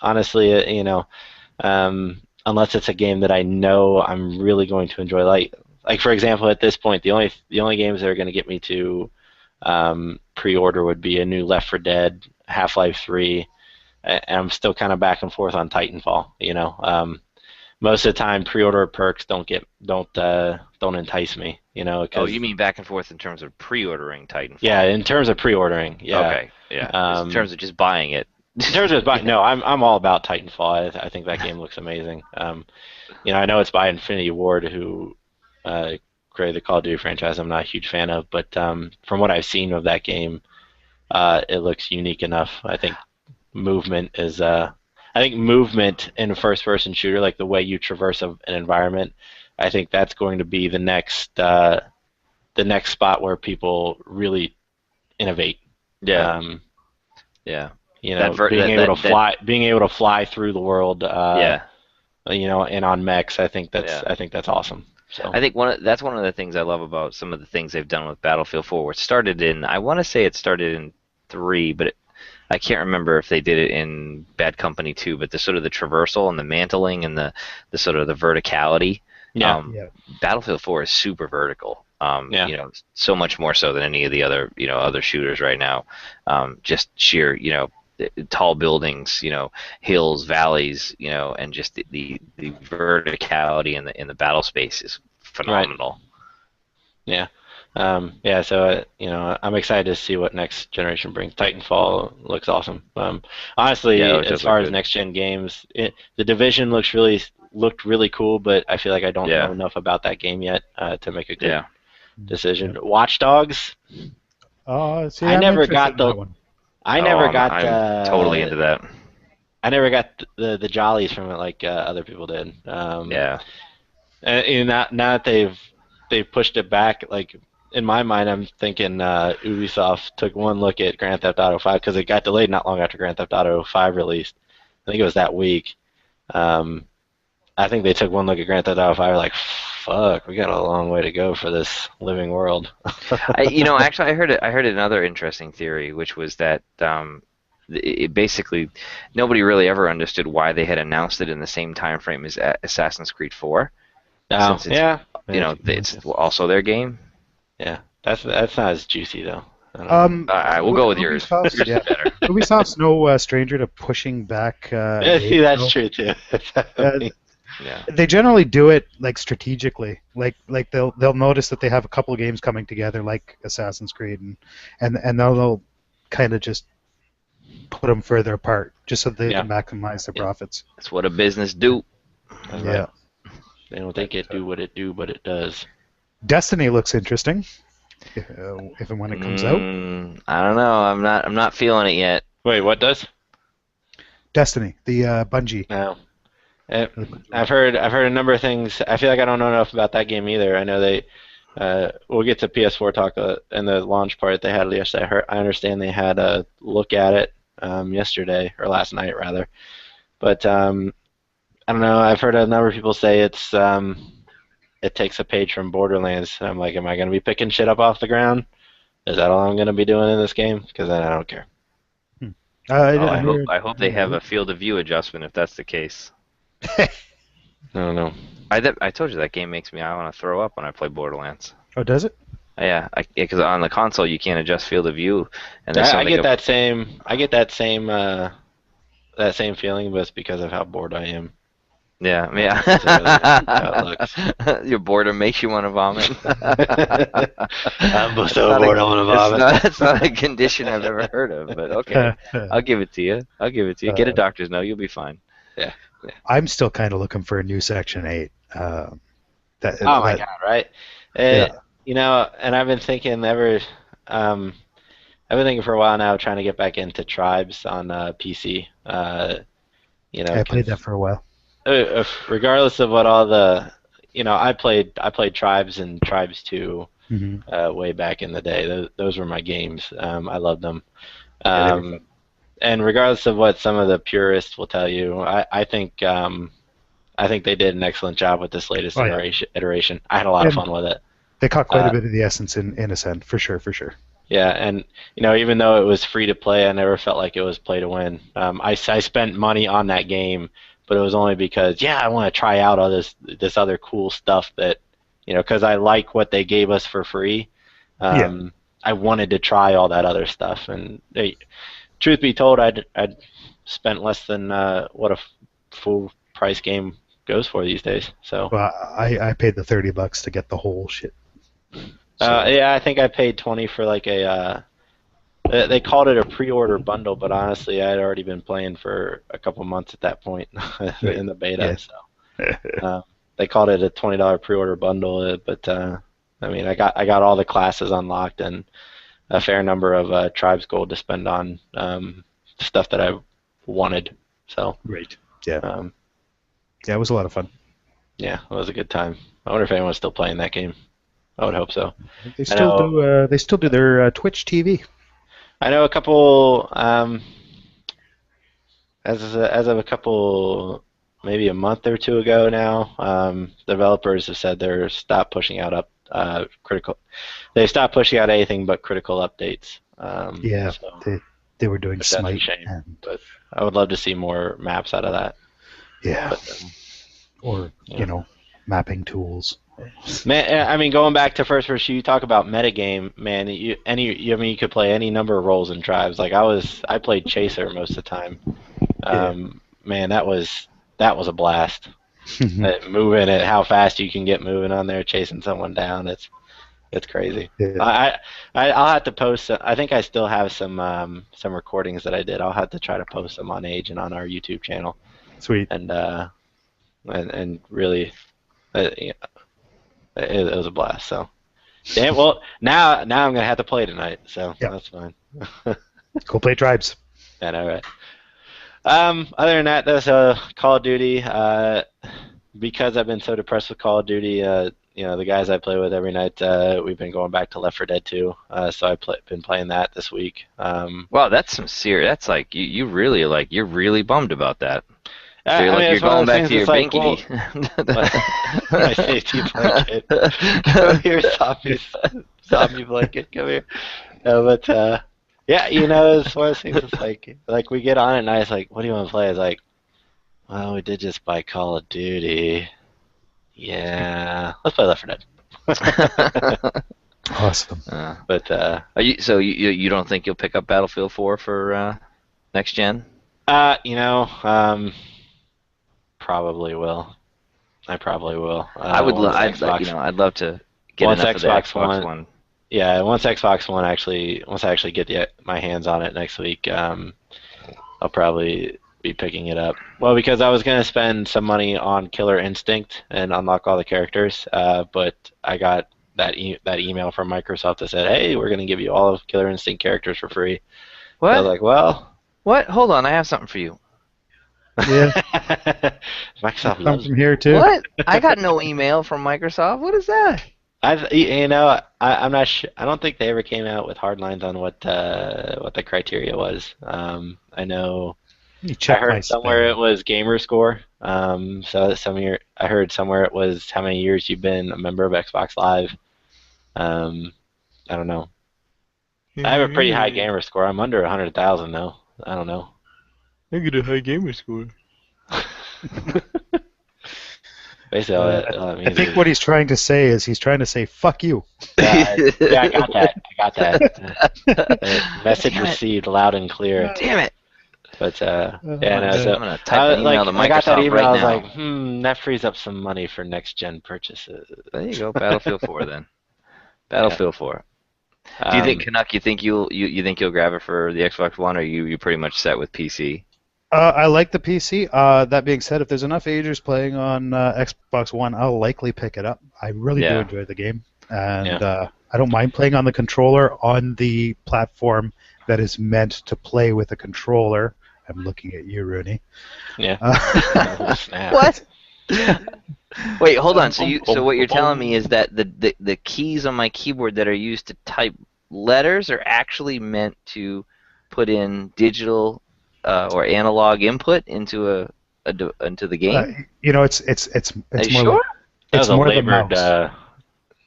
honestly, unless it's a game that I know I'm really going to enjoy, like for example, at this point, the only games that are going to get me to pre-order would be a new Left 4 Dead, Half-Life 3, and I'm still kind of back and forth on Titanfall. Most of the time, pre-order perks don't entice me. Oh, Because you mean back and forth in terms of pre-ordering yeah, Titanfall? in terms of pre-ordering, yeah. Okay, yeah. 'Cause in Um, terms of just buying it. in terms of no, I'm all about Titanfall. I think that game looks amazing. I know it's by Infinity Ward, who uh, created the Call of Duty franchise. I'm not a huge fan of, but from what I've seen of that game, it looks unique enough. Movement is I think movement in a first-person shooter, like the way you traverse an environment, I think that's going to be the next spot where people really innovate. Yeah, Um, yeah. That being able to fly through the world, yeah. and on mechs, I think that's Yeah. I think that's awesome. So I think that's one of the things I love about some of the things they've done with Battlefield 4. It started in, I want to say it started in 3, but I can't remember if they did it in Bad Company 2, but the sort of the traversal and the mantling and the sort of the verticality. yeah, Yeah. Battlefield 4 is super vertical. yeah, So much more so than any of the other shooters right now. Just sheer, tall buildings, hills, valleys, and just the verticality in the battle space is right, phenomenal. yeah. Yeah, so I'm excited to see what next generation brings. Titanfall looks awesome. Yeah, Honestly, it as does look far as good. next gen games, the Division looked really cool, but I feel like I don't know Yeah, enough about that game yet to make a good yeah. decision. Yeah. Watch Dogs, See, I I'm never interested got in the that one. I Oh, never I'm got I'm totally into that. I never got the jollies from it like other people did. Yeah, And now that they've pushed it back, like in my mind, I'm thinking Ubisoft took one look at Grand Theft Auto 5 because it got delayed not long after Grand Theft Auto 5 released. I think it was that week. Um, I think they took one look at Grand Theft Auto 5, like, fuck, we got a long way to go for this living world. actually, I heard another interesting theory, which was that it basically nobody really ever understood why they had announced it in the same time frame as Assassin's Creed 4, Oh, since it's yeah, it's also their game. yeah. That's not as juicy though. I don't know. We'll go with yours. Ubisoft's, Yours is yeah. better. Ubisoft's no stranger to pushing back Yeah, see, dates, that's though. true too. Uh, Yeah. they generally do it like strategically. Like they'll notice that they have a couple of games coming together, like Assassin's Creed, and they'll kind of just put them further apart, just so they Yeah, can maximize their yeah, profits. That's what a business do. that's right. Yeah. They don't think it do what it do, but it does. Destiny looks interesting. If and when it comes out. I don't know. I'm not feeling it yet. Wait, what does? Destiny, the Bungie. No. I've heard a number of things. I feel like I don't know enough about that game either. I know we'll get to PS4 talk in the launch part they had yesterday. I understand they had a look at it yesterday or last night rather. But I don't know. I've heard a number of people say it takes a page from Borderlands. I'm like, am I going to be picking shit up off the ground? Is that all I'm going to be doing in this game? Because then I don't care. I hope they have a field of view adjustment if that's the case. I don't know. I told you that game makes me I want to throw up when I play Borderlands. Oh, does it? Yeah, because on the console you can't adjust field of view, and there's I something. get that same. I get that same feeling, but it's because of how bored I am. Yeah, Not necessarily how it looks. Your boredom makes you want to vomit. I'm That's so not bored I want to vomit. That's not a condition I've ever heard of, but okay. I'll give it to you. Get a doctor's note. You'll be fine. Yeah. I'm still kind of looking for a new Section 8. Oh my God! Right? Yeah. And I've been thinking I've been thinking for a while now, trying to get back into Tribes on PC. You know, I played 'cause that for a while. regardless of what all the, I played Tribes and Tribes 2 Hmm. way back in the day. Those were my games. I loved them. Yeah, they were fun. Um, and regardless of what some of the purists will tell you, I think they did an excellent job with this latest Oh yeah, iteration. I had a lot of and fun with it. they caught quite a Uh, bit of the essence in Ascent, for sure, for sure. yeah, and even though it was free to play, I never felt like it was play to win. I spent money on that game, but it was only because I want to try out all this other cool stuff that because I like what they gave us for free. Yeah, Um, I wanted to try all that other stuff, and truth be told, I'd spent less than what a full price game goes for these days. So well, I paid the $30 to get the whole shit. So yeah, I think I paid 20 for like a. They called it a pre-order bundle, but honestly, I had already been playing for a couple months at that point right, in the beta. yeah, So they called it a $20 pre-order bundle, but I mean, I got all the classes unlocked and a fair number of tribes gold to spend on stuff that I wanted. So right, yeah, um, yeah. It was a lot of fun. yeah, it was a good time. I wonder if anyone's still playing that game. I would hope so. They I still know. do. They still do their Twitch TV. I know a couple. As of a couple, maybe a month or two ago now, developers have said they're stopped pushing out critical. They stopped pushing out anything but critical updates. Yeah, So, they were doing which that's a Smite shame. and But I would love to see more maps out of that. yeah, But or yeah. mapping tools. Man, I mean, going back to first person, you talk about metagame, man. I mean, you could play any number of roles in tribes. Like I played Chaser most of the time. Yeah, Man, that was a blast. Moving at how fast you can get moving on there, chasing someone down. It's crazy. yeah, I'll have to post. I think I still have some recordings that I did. I'll have to try to post them on Age and on our YouTube channel, sweet. and really, it was a blast. So, damn. Well, now I'm gonna have to play tonight. So Yeah, that's fine. go play Tribes. And all right. Other than that, there's Call of Duty. Because I've been so depressed with Call of Duty, the guys I play with every night, we've been going back to Left 4 Dead 2. So I've been playing that this week. Wow, that's some serious. That's like you really you're really bummed about that. So I mean, you're it's one going of those back things to your that's like, binky. my safety blanket. Come here, zombie blanket. Come here. No, but yeah, it's one of those things. It's like we get on at night. It's like, what do you want to play? It's like, well, we did just buy Call of Duty. Yeah, let's play Left 4 Dead. Awesome. But You don't think you'll pick up Battlefield 4 for next gen? Probably will. I probably will. I'd love to get once enough of the Xbox One. Yeah, once Xbox One once I actually get my hands on it next week, I'll probably be picking it up. Well, because I was gonna spend some money on Killer Instinct and unlock all the characters, but I got that email from Microsoft that said, "Hey, we're gonna give you all of Killer Instinct characters for free." So I was What? like, "Well, What? Hold on, I have something for you. Yeah, Microsoft come loves from me." here too. What? I got no email from Microsoft. What is that? I'm not sure. I don't think they ever came out with hard lines on what the criteria was. I know. Let me I check my heard somewhere it spam. was gamer score. So I heard somewhere it was how many years you've been a member of Xbox Live. Um, I don't know. I have a pretty high gamer score. I'm under 100,000 though. I don't know. I get a high gamer score. Basically, all that I means think is what he's trying to say is he's trying to say "fuck you." I got that. I got that. Message Damn it. received loud and clear. Damn it! But yeah, no. I'm So I'm gonna type an email to I got that Microsoft email. right I was now. like, that frees up some money for next gen purchases. There you go, Battlefield 4 then. Yeah. Battlefield 4. Do you think Canuck? You think you think you'll grab it for the Xbox One, or you pretty much set with PC? I like the PC. That being said, if there's enough agers playing on Xbox One, I'll likely pick it up. I really do Yeah. enjoy the game, and Yeah. I don't mind playing on the controller on the platform that is meant to play with a controller. I'm looking at you, Rooney. Yeah. Uh, Snap. What? Wait, hold on. So what you're telling me is that the keys on my keyboard that are used to type letters are actually meant to put in digital or analog input into into the game? it's Are you more sure? like That it's was a more the labored mouse.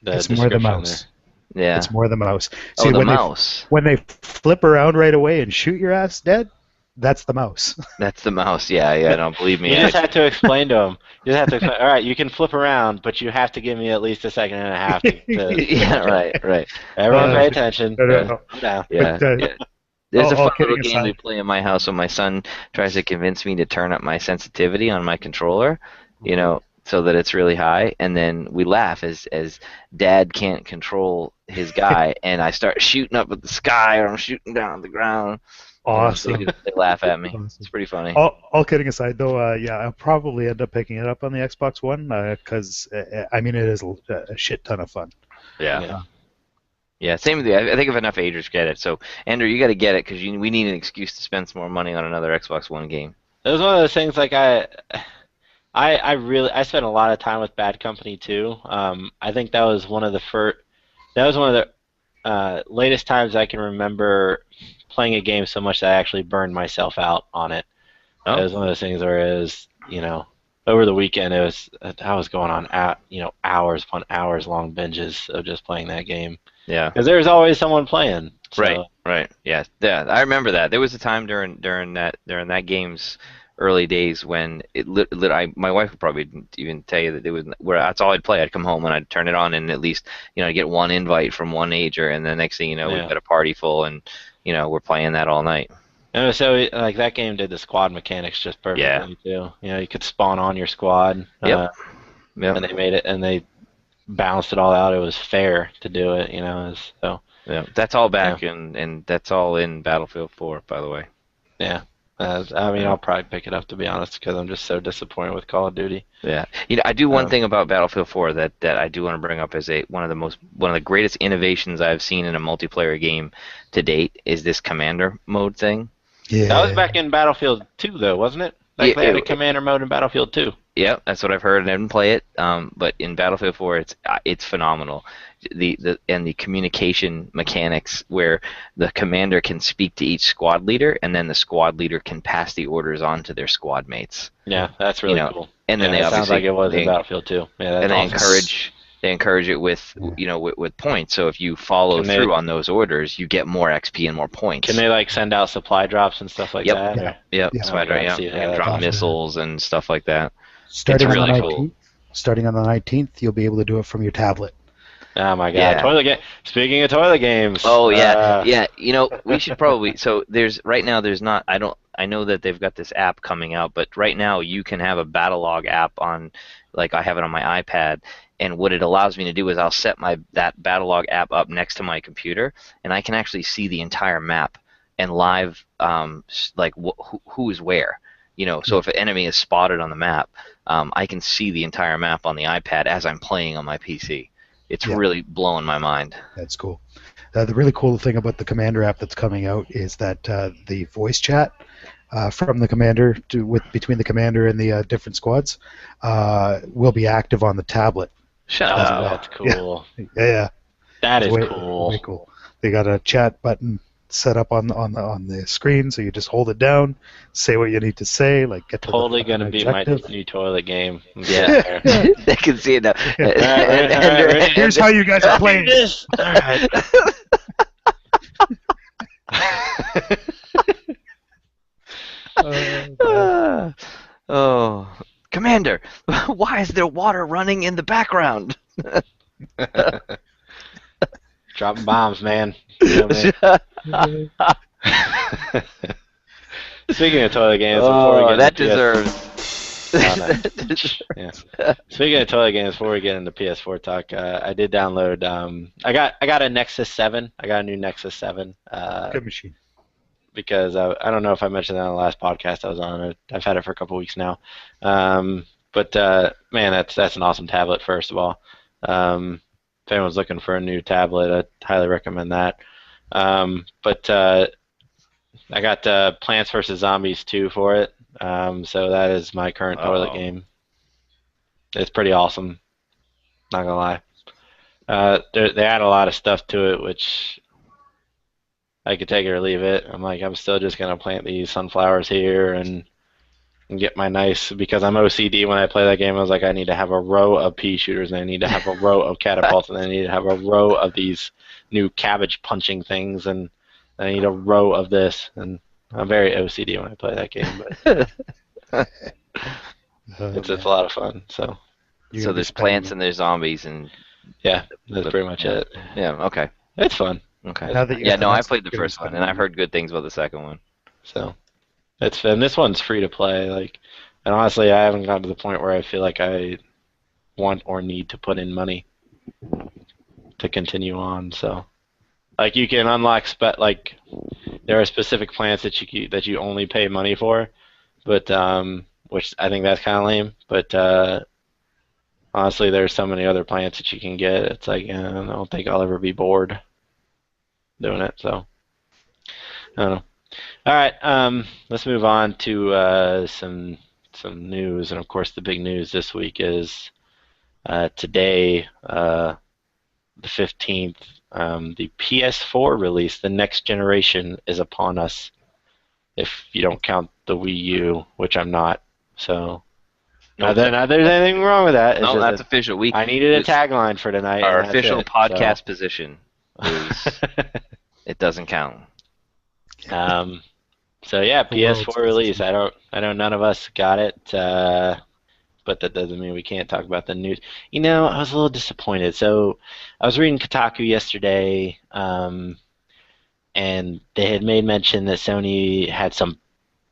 the It's more the description there. mouse. Yeah. It's more the mouse. Oh, See, the when mouse. they flip around right away and shoot your ass dead, that's the mouse. That's the mouse. Yeah. Don't believe me. You just have to explain to him. You just have to explain. All right, you can flip around, but you have to give me at least a second and a half to Yeah, right. Everyone, Uh, pay attention. no. Calm down. Yeah. But, Yeah. There's a all fun kidding little game we aside, play in my house when my son tries to convince me to turn up my sensitivity on my controller, so that it's really high, and then we laugh as Dad can't control his guy, and I start shooting up at the sky or I'm shooting down at the ground. awesome. They laugh at me. Awesome. It's pretty funny. All kidding aside, though, yeah, I'll probably end up picking it up on the Xbox One because I mean it is a shit ton of fun. Yeah. Yeah, same with you. I think if enough agers get it. So, Andrew, you got to get it because we need an excuse to spend some more money on another Xbox One game. It was one of those things like I spent a lot of time with Bad Company too. I think that was one of the latest times I can remember playing a game so much that I actually burned myself out on it. Oh. It was one of those things where it was, over the weekend I was going on hours upon hours long binges of just playing that game. Yeah. Because there's always someone playing. So. Right. Yeah. I remember that. There was a time during that game's early days when my wife would probably even tell you that it was where that's all I'd play. I'd come home and I'd turn it on and at least I'd get one invite from one ager, and the next thing you know we've got a party full and we're playing that all night. And so like that game did the squad mechanics just perfectly too. You could spawn on your squad. Yep. And they made it and they balanced it all out. It was fair to do it. So. Yeah, that's all back and that's all in Battlefield 4, by the way. Yeah. I'll probably pick it up, to be honest, because I'm just so disappointed with Call of Duty. Yeah, I do one thing about Battlefield 4 that I do want to bring up as one of the greatest innovations I've seen in a multiplayer game to date is this commander mode thing. Yeah, that was back in Battlefield 2, though, wasn't it? They had a commander mode in Battlefield 2. Yeah, that's what I've heard. I didn't play it, but in Battlefield 4, it's phenomenal. The communication mechanics where the commander can speak to each squad leader, and then the squad leader can pass the orders on to their squad mates. Yeah, that's really cool. And then they it sounds like it was in Battlefield 2. Yeah, and awesome. they encourage it with with points. So if you follow through on those orders, you get more XP and more points. Can they send out supply drops and stuff like that? Yep. Supply drop, drop awesome. Missiles and stuff like that. Starting it's on really the 19th, cool. Starting on the 19th, you'll be able to do it from your tablet. Oh my God! Yeah. Toilet game. Speaking of toilet games. Oh yeah. We should probably. So there's not. I know that they've got this app coming out, but right now you can have a Battlelog app on, like I have it on my iPad, and what it allows me to do is I'll set that Battlelog app up next to my computer, and I can actually see the entire map and live, who is where. So if an enemy is spotted on the map, I can see the entire map on the iPad as I'm playing on my PC. It's really blowing my mind. That's cool. The really cool thing about the Commander app that's coming out is that the voice chat from the Commander between the Commander and the different squads will be active on the tablet. Shut up. That's cool. Yeah. That is cool. Way cool. They got a chat button set up on the screen, so you just hold it down, say what you need to say, like get to totally the gonna be my new toilet game. Yeah, they can see it now. Here's how you guys are playing. All right. Commander, why is there water running in the background? Dropping bombs, man. You know what I mean? Speaking of toilet games, before we get Speaking of toilet games, before we get into PS4 talk, I did download. I got a Nexus 7. I got a new Nexus 7. Good machine. Because I don't know if I mentioned that on the last podcast I was on. I've had it for a couple weeks now. But man, that's an awesome tablet. First of all, if anyone's looking for a new tablet, I highly recommend that. But I got Plants vs Zombies 2 for it. So that is my current toilet game. It's pretty awesome. Not gonna lie. They add a lot of stuff to it, which I could take it or leave it. I'm like, I'm still just gonna plant these sunflowers here and get my nice, because I'm OCD when I play that game. I was like, I need to have a row of pea shooters, and I need to have a row of catapults, and I need to have a row of these new cabbage punching things, and I need a row of this. And I'm very OCD when I play that game, but it's a lot of fun. So there's plants and there's zombies and yeah, that's pretty much it. Yeah, okay. It's fun. Okay. I played the first one, and I've heard good things about the second one. So and this one's free to play. Like, and honestly, I haven't gotten to the point where I feel like I want or need to put in money to continue on. So, like, you can unlock there are specific plants that you only pay money for, but which I think that's kind of lame. But honestly, there's so many other plants that you can get. It's like, I don't think I'll ever be bored doing it. So I don't know. All right, let's move on to some news, and of course, the big news this week is today, the 15th, the PS4 release, the next generation, is upon us. If you don't count the Wii U, which I'm not, so. Not that there's anything wrong with that. No, that's official. I needed a tagline for tonight. Our official podcast position is it doesn't count. So yeah, PS4 release. I know none of us got it, but that doesn't mean we can't talk about the news. I was a little disappointed. So I was reading Kotaku yesterday, and they had made mention that Sony had some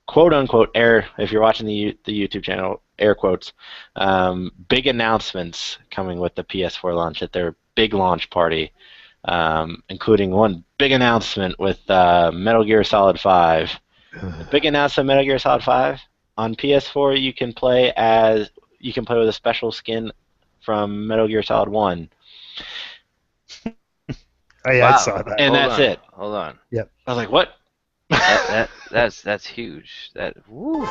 quote-unquote if you're watching the YouTube channel, air quotes, big announcements coming with the PS4 launch at their big launch party, including one big announcement with Metal Gear Solid 5. The big announcement of Metal Gear Solid 5 on PS4. You can play with a special skin from Metal Gear Solid 1. Oh yeah, I saw that. And that's it. Hold on. Yep. I was like, what? That's huge. Woo.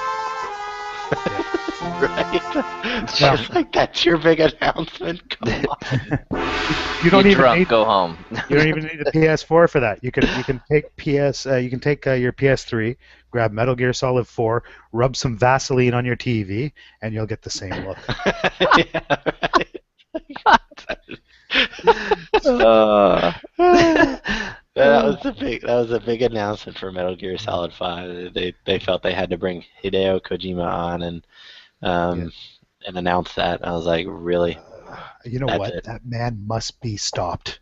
Right? Just like, that's your big announcement. Come on. You don't even need go home. You don't even need a PS4 for that. You can take your PS3, grab Metal Gear Solid 4, rub some Vaseline on your TV, and you'll get the same look. Yeah, right. That was a big announcement for Metal Gear Solid 5. They felt they had to bring Hideo Kojima on and announce that. I was like, really? You know what? That man must be stopped.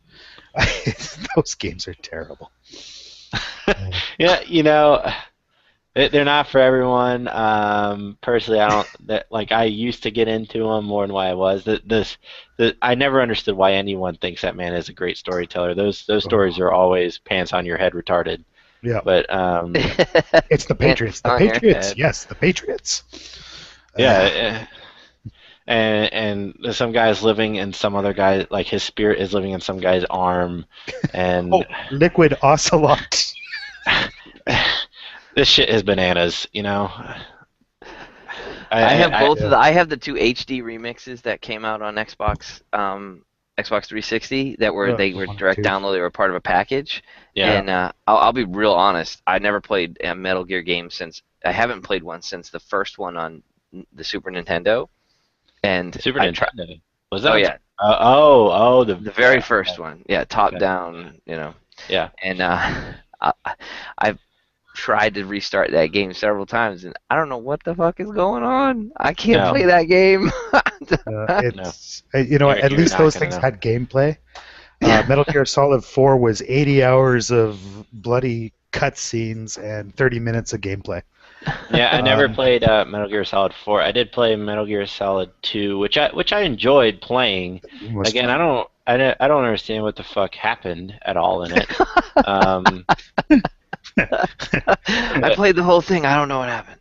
Those games are terrible. Yeah, they're not for everyone. Personally, I used to get into them more than why I was. I never understood why anyone thinks that man is a great storyteller. Those stories are always pants on your head retarded. Yeah. But it's the Patriots. The Patriots. Yes, the Patriots. Yeah. And some guy's living in some other guy, like his spirit is living in some guy's arm, and Liquid Ocelot. This shit is bananas, I have both of I have the two HD remixes that came out on Xbox 360 that were direct download. They were part of a package. Yeah. And I'll be real honest. I never played a Metal Gear game I haven't played one since the first one on the Super Nintendo. And Super Nintendo. Was that? Oh yeah. The very first one. Yeah, top down. Yeah. And I've tried to restart that game several times, and I don't know what the fuck is going on. I can't play that game. At least those things had gameplay. Metal Gear Solid 4 was 80 hours of bloody cutscenes and 30 minutes of gameplay. Yeah, I never played Metal Gear Solid 4. I did play Metal Gear Solid 2, which I enjoyed playing. Again, I don't understand what the fuck happened at all in it. I played the whole thing. I don't know what happened.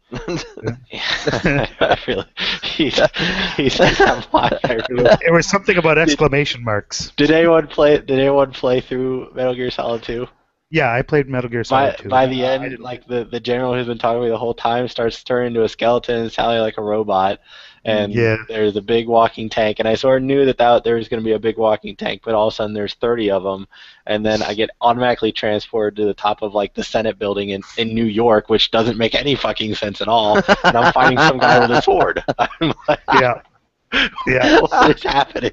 There was something about exclamation marks. Did anyone play through Metal Gear Solid 2? Yeah, I played Metal Gear Solid 2. By the I end, didn't. like the general who's been talking to me the whole time starts turning into a skeleton and sounding like a robot, and Yeah, there's a big walking tank, and I sort of knew that there was going to be a big walking tank, but all of a sudden there's 30 of them, and then I get automatically transported to the top of like the Senate building in New York, which doesn't make any fucking sense at all, and I'm fighting some guy with a sword. I'm like, yeah, yeah. what is happening?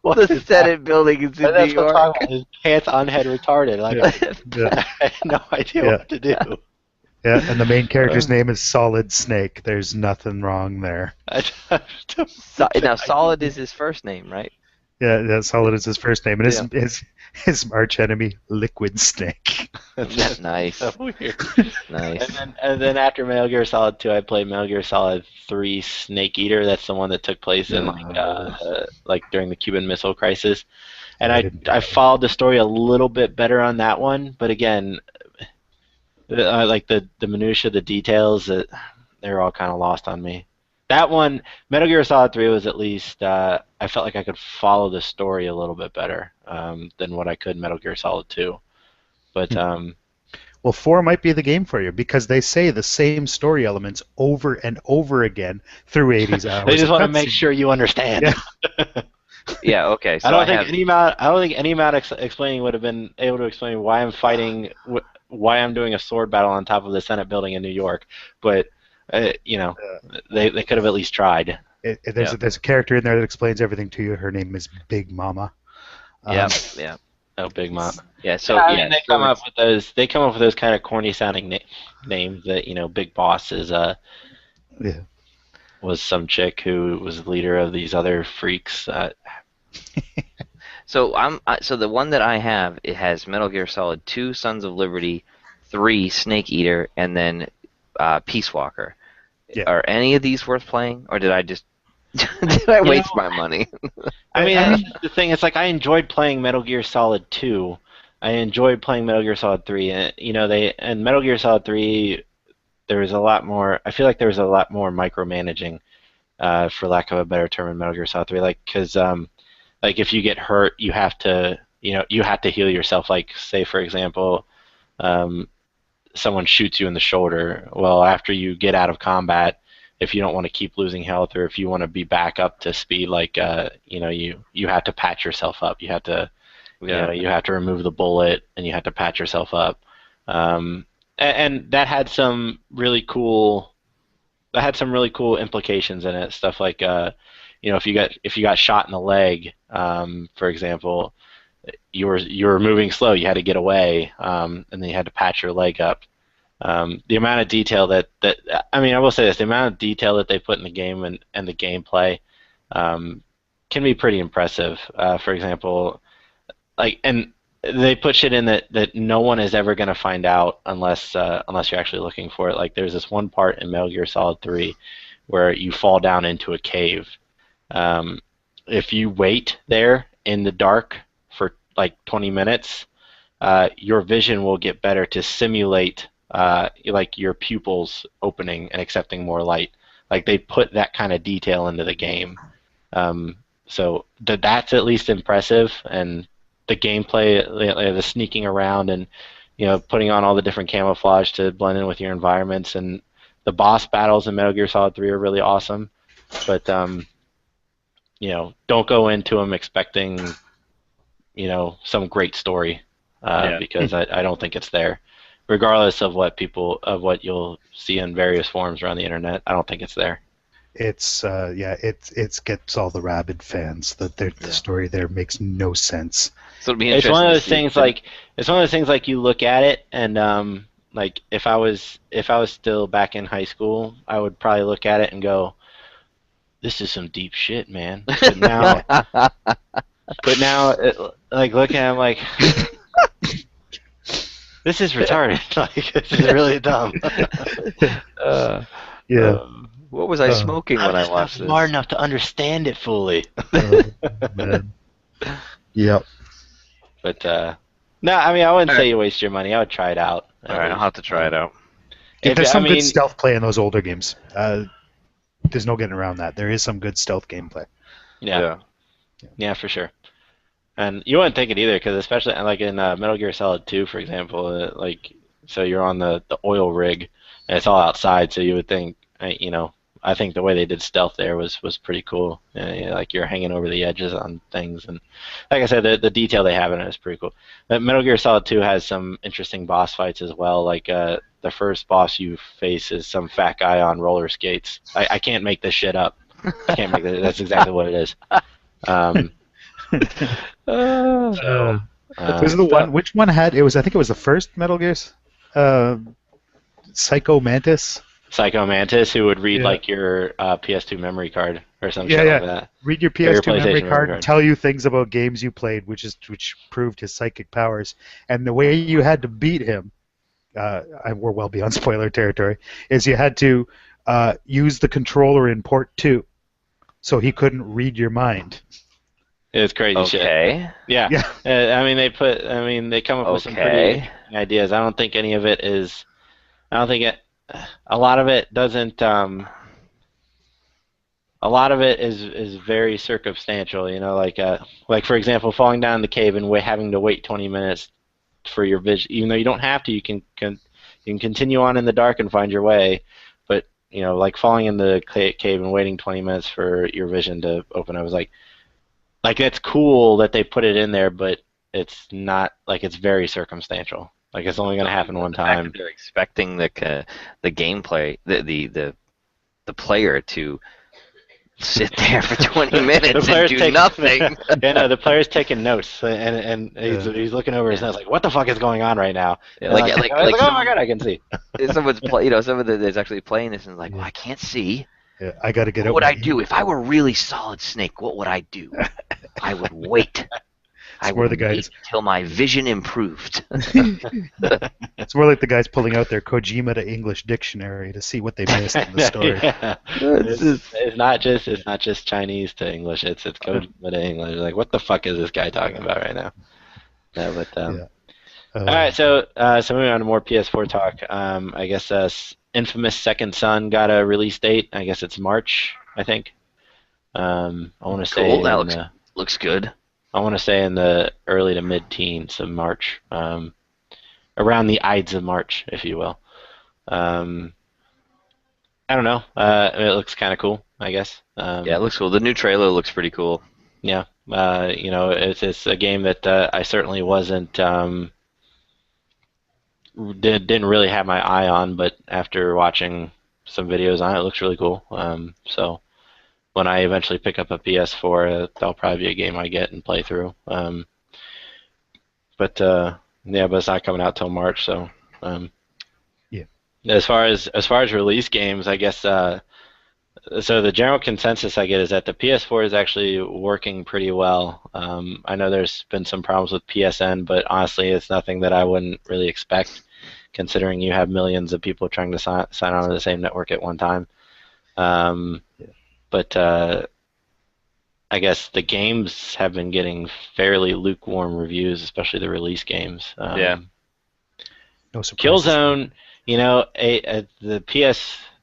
What The is Senate building is in and New that's what I'm York. talking about. His pants on head retarded. Like Yeah, I had no idea yeah, what to do. yeah. And the main character's Uh, name is Solid Snake. There's nothing wrong there. Now, Solid is his first name, right? Yeah, Solid is his first name, and Yeah. his arch enemy, Liquid Snake. That's Nice. so weird. Nice. And then after Metal Gear Solid 2, I played Metal Gear Solid 3 Snake Eater. That's the one that took place in like during the Cuban Missile Crisis. And I didn't do I that followed the story a little bit better on that one, but again, like the minutia, the details, they're all kind of lost on me. That one, Metal Gear Solid 3 was at least I felt like I could follow the story a little bit better than what I could in Metal Gear Solid 2. But Well, 4 might be the game for you because they say the same story elements over and over again through 80s hours. they just of want to make cutscene. sure you understand. Yeah. Yeah. Okay. So I don't I think have. any amount explaining would have been able to explain why I'm fighting, why I'm doing a sword battle on top of the Senate building in New York. But they could have at least tried. There's a character in there that explains everything to you. Her name is Big Mama. Yeah. Yeah. Oh, Big Mom. Yeah. So I yeah. mean, they come up with those. They come up with those kind of corny sounding names. That Big Boss is Yeah. was some chick who was the leader of these other freaks. So the one that I have, it has Metal Gear Solid 2, Sons of Liberty, 3, Snake Eater, and then Peace Walker. Yeah. Are any of these worth playing, or did I just did I waste my money? I mean, that's the thing. It's like I enjoyed playing Metal Gear Solid 2. I enjoyed playing Metal Gear Solid 3. And Metal Gear Solid 3, there was a lot more. I feel like there was a lot more micromanaging, for lack of a better term, in Metal Gear Solid 3. Like, because like if you get hurt, you have to heal yourself. Like, say for example, someone shoots you in the shoulder. Well, after you get out of combat, if you don't want to keep losing health, or if you want to be back up to speed, like you have to patch yourself up. You have to you have to remove the bullet, and you have to patch yourself up. And that had some really cool implications in it. Stuff like if you got shot in the leg, for example, you were moving slow. You had to get away, and then you had to patch your leg up. The amount of detail that I mean, I will say this: the amount of detail that they put in the game and the gameplay can be pretty impressive. For example, and they put shit in that no one is ever going to find out unless you're actually looking for it. Like, there's this one part in Metal Gear Solid 3 where you fall down into a cave. If you wait there in the dark for like 20 minutes, your vision will get better to simulate like your pupils opening and accepting more light. Like, they put that kind of detail into the game. So that's at least impressive. And the gameplay, the sneaking around and putting on all the different camouflage to blend in with your environments, and the boss battles in Metal Gear Solid 3 are really awesome. But don't go into them expecting some great story, because I don't think it's there. Regardless of what you'll see in various forums around the internet, I don't think it's there. It's it gets all the rabid fans that the story there makes no sense. So it'll be It's interesting one of to those see. things like you look at it and like if I was still back in high school, I would probably look at it and go, "This is some deep shit, man." But now, like looking at it, I'm like, this is retarded. Like, this is really dumb. Yeah. What was I smoking when I I'm watched just this? not smart enough to understand it fully. Man. Yep. But no, I mean, I wouldn't say you waste your money. I would try it out. All right, I'll have to try it out. There's some good stealth play in those older games. There's no getting around that. There is some good stealth gameplay. Yeah, for sure. And you wouldn't think it either, because especially like in Metal Gear Solid 2, for example, like so you're on the oil rig, and it's all outside, so you would think, I think the way they did stealth there was pretty cool. Like you're hanging over the edges on things, and like I said, the detail they have in it is pretty cool. But Metal Gear Solid 2 has some interesting boss fights as well. Like the first boss you face is some fat guy on roller skates. I can't make this shit up. I can't make that. That's exactly what it is. Um, Uh, so, was the one? Which one had? It was. I think it was the first Metal Gear's. Psycho Mantis. Psycho Mantis, who would read Yeah. like your PS2 memory card or some Yeah, shit yeah. like that. Read your Or your PS2 memory PlayStation card and tell you things about games you played, which proved his psychic powers. And the way you had to beat him, we're well beyond spoiler territory, is you had to use the controller in port 2, so he couldn't read your mind. It's crazy shit. Okay. Yeah. Yeah. They come up with some pretty interesting ideas. I don't think any of it is. I don't think it. A lot of it doesn't. A lot of it is very circumstantial. Like for example, falling down the cave and having to wait 20 minutes for your vision. Even though you don't have to, you can continue on in the dark and find your way. But like falling in the cave and waiting 20 minutes for your vision to open. I was like it's cool that they put it in there, but it's not like it's very circumstantial. Like it's only going to happen one time. They're expecting the gameplay, the player to sit there for 20 minutes and do nothing. The player's taking notes, and he's looking over his notes like, what the fuck is going on right now? Yeah, like oh my god, I can see. Someone that's actually playing this and like, well, I can't see. Yeah, I got to get out. What would I do if I were really Solid Snake? What would I do? I would wait. I would wait until my vision improved. It's more like the guys pulling out their Kojima to English dictionary to see what they missed in the story. Yeah. It's not just Chinese to English. It's Kojima to English. Like, what the fuck is this guy talking about right now? No, but all right. So moving on to more PS4 talk. I guess Infamous Second Son got a release date. I guess it's March. I think. I want to say. Cool. That looks good. I want to say in the early to mid-teens of March, around the Ides of March, if you will. I don't know. It looks kind of cool, I guess. Yeah, it looks cool. The new trailer looks pretty cool. Yeah. It's a game that I certainly wasn't didn't really have my eye on, but after watching some videos on it, it looks really cool. So when I eventually pick up a PS4, that'll probably be a game I get and play through. But it's not coming out till March, so yeah. As far as release games, I guess so the general consensus I get is that the PS4 is actually working pretty well. I know there's been some problems with PSN, but honestly, it's nothing that I wouldn't really expect, considering you have millions of people trying to sign on to the same network at one time. But I guess the games have been getting fairly lukewarm reviews, especially the release games. No surprise. Killzone,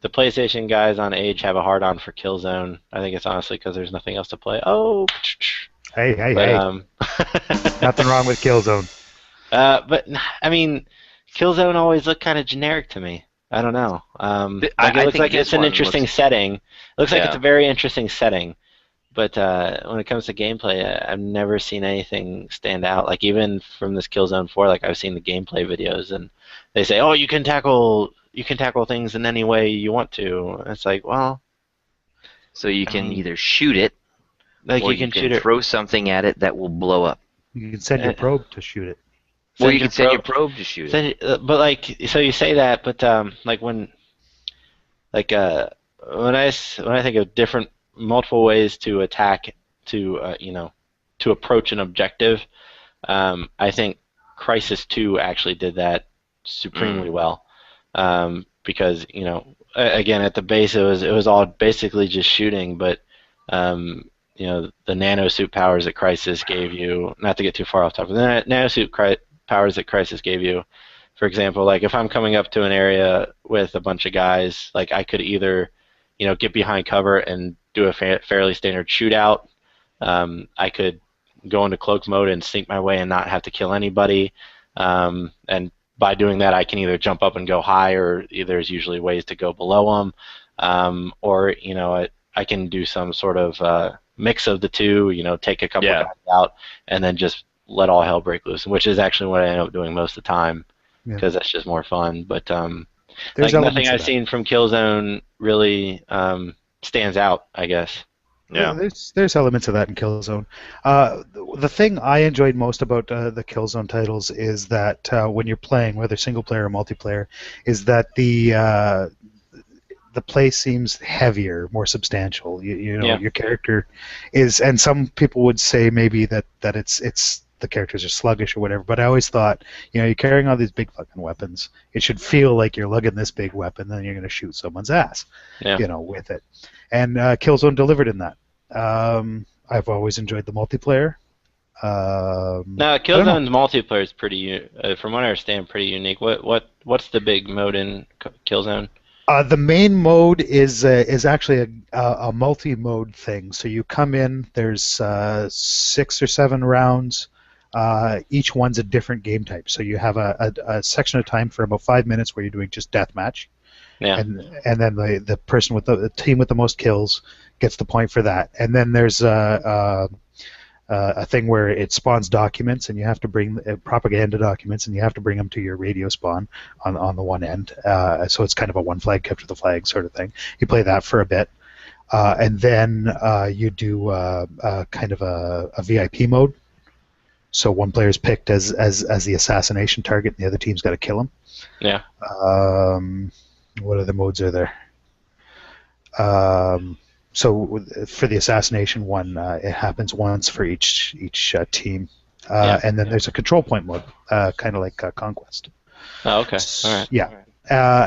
the PlayStation guys on Age have a hard-on for Killzone. I think it's honestly because there's nothing else to play. Oh, hey. Nothing wrong with Killzone. But I mean, Killzone always looked kind of generic to me. I don't know. It looks like it's an interesting setting. It looks like it's a very interesting setting. But when it comes to gameplay, I've never seen anything stand out. Like even from this Killzone 4, like I've seen the gameplay videos, and they say, "Oh, you can tackle things in any way you want to." And it's like, well, so you can either shoot it, like or you can throw something at it that will blow up. You can send your probe to shoot it. Well, you can send your probe to shoot it. But like, so you say that, but like when I think of different multiple ways to attack to approach an objective, I think Crysis 2 actually did that supremely well, because again at the base it was all basically just shooting, but the nanosuit powers that Crysis gave you, not to get too far off topic, the nanosuit powers that Crysis gave you, for example, like if I'm coming up to an area with a bunch of guys, like I could either get behind cover and do a fairly standard shootout. I could go into cloak mode and sneak my way and not have to kill anybody. And by doing that, I can either jump up and go high, or there's usually ways to go below them, or I can do some sort of mix of the two. Take a couple of guys out and then just let all hell break loose, which is actually what I end up doing most of the time because that's just more fun. But like nothing I've seen from Killzone really stands out, I guess. Yeah, there's elements of that in Killzone. The thing I enjoyed most about the Killzone titles is that when you're playing, whether single player or multiplayer, is that the play seems heavier, more substantial. Your character is, and some people would say maybe that it's the characters are sluggish or whatever. But I always thought, you're carrying all these big fucking weapons. It should feel like you're lugging this big weapon, then you're going to shoot someone's ass, with it. And Killzone delivered in that. I've always enjoyed the multiplayer. Now, Killzone's multiplayer is pretty, from what I understand, pretty unique. What's the big mode in Killzone? The main mode is actually a multi-mode thing. So you come in, there's 6 or 7 rounds. Each one's a different game type. So you have a section of time for about 5 minutes where you're doing just deathmatch. Yeah. And then the person with the team with the most kills gets the point for that. And then there's a thing where it spawns documents, and you have to bring propaganda documents, and you have to bring them to your radio spawn on the one end. So it's kind of a one flag capture the flag sort of thing. You play that for a bit, and then you do kind of a VIP mode. So one player is picked as the assassination target, and the other team's got to kill him. Yeah. What other modes are there? So for the assassination one, it happens once for each team, and then there's a control point mode, kind of like Conquest. Oh, okay. All right. Yeah,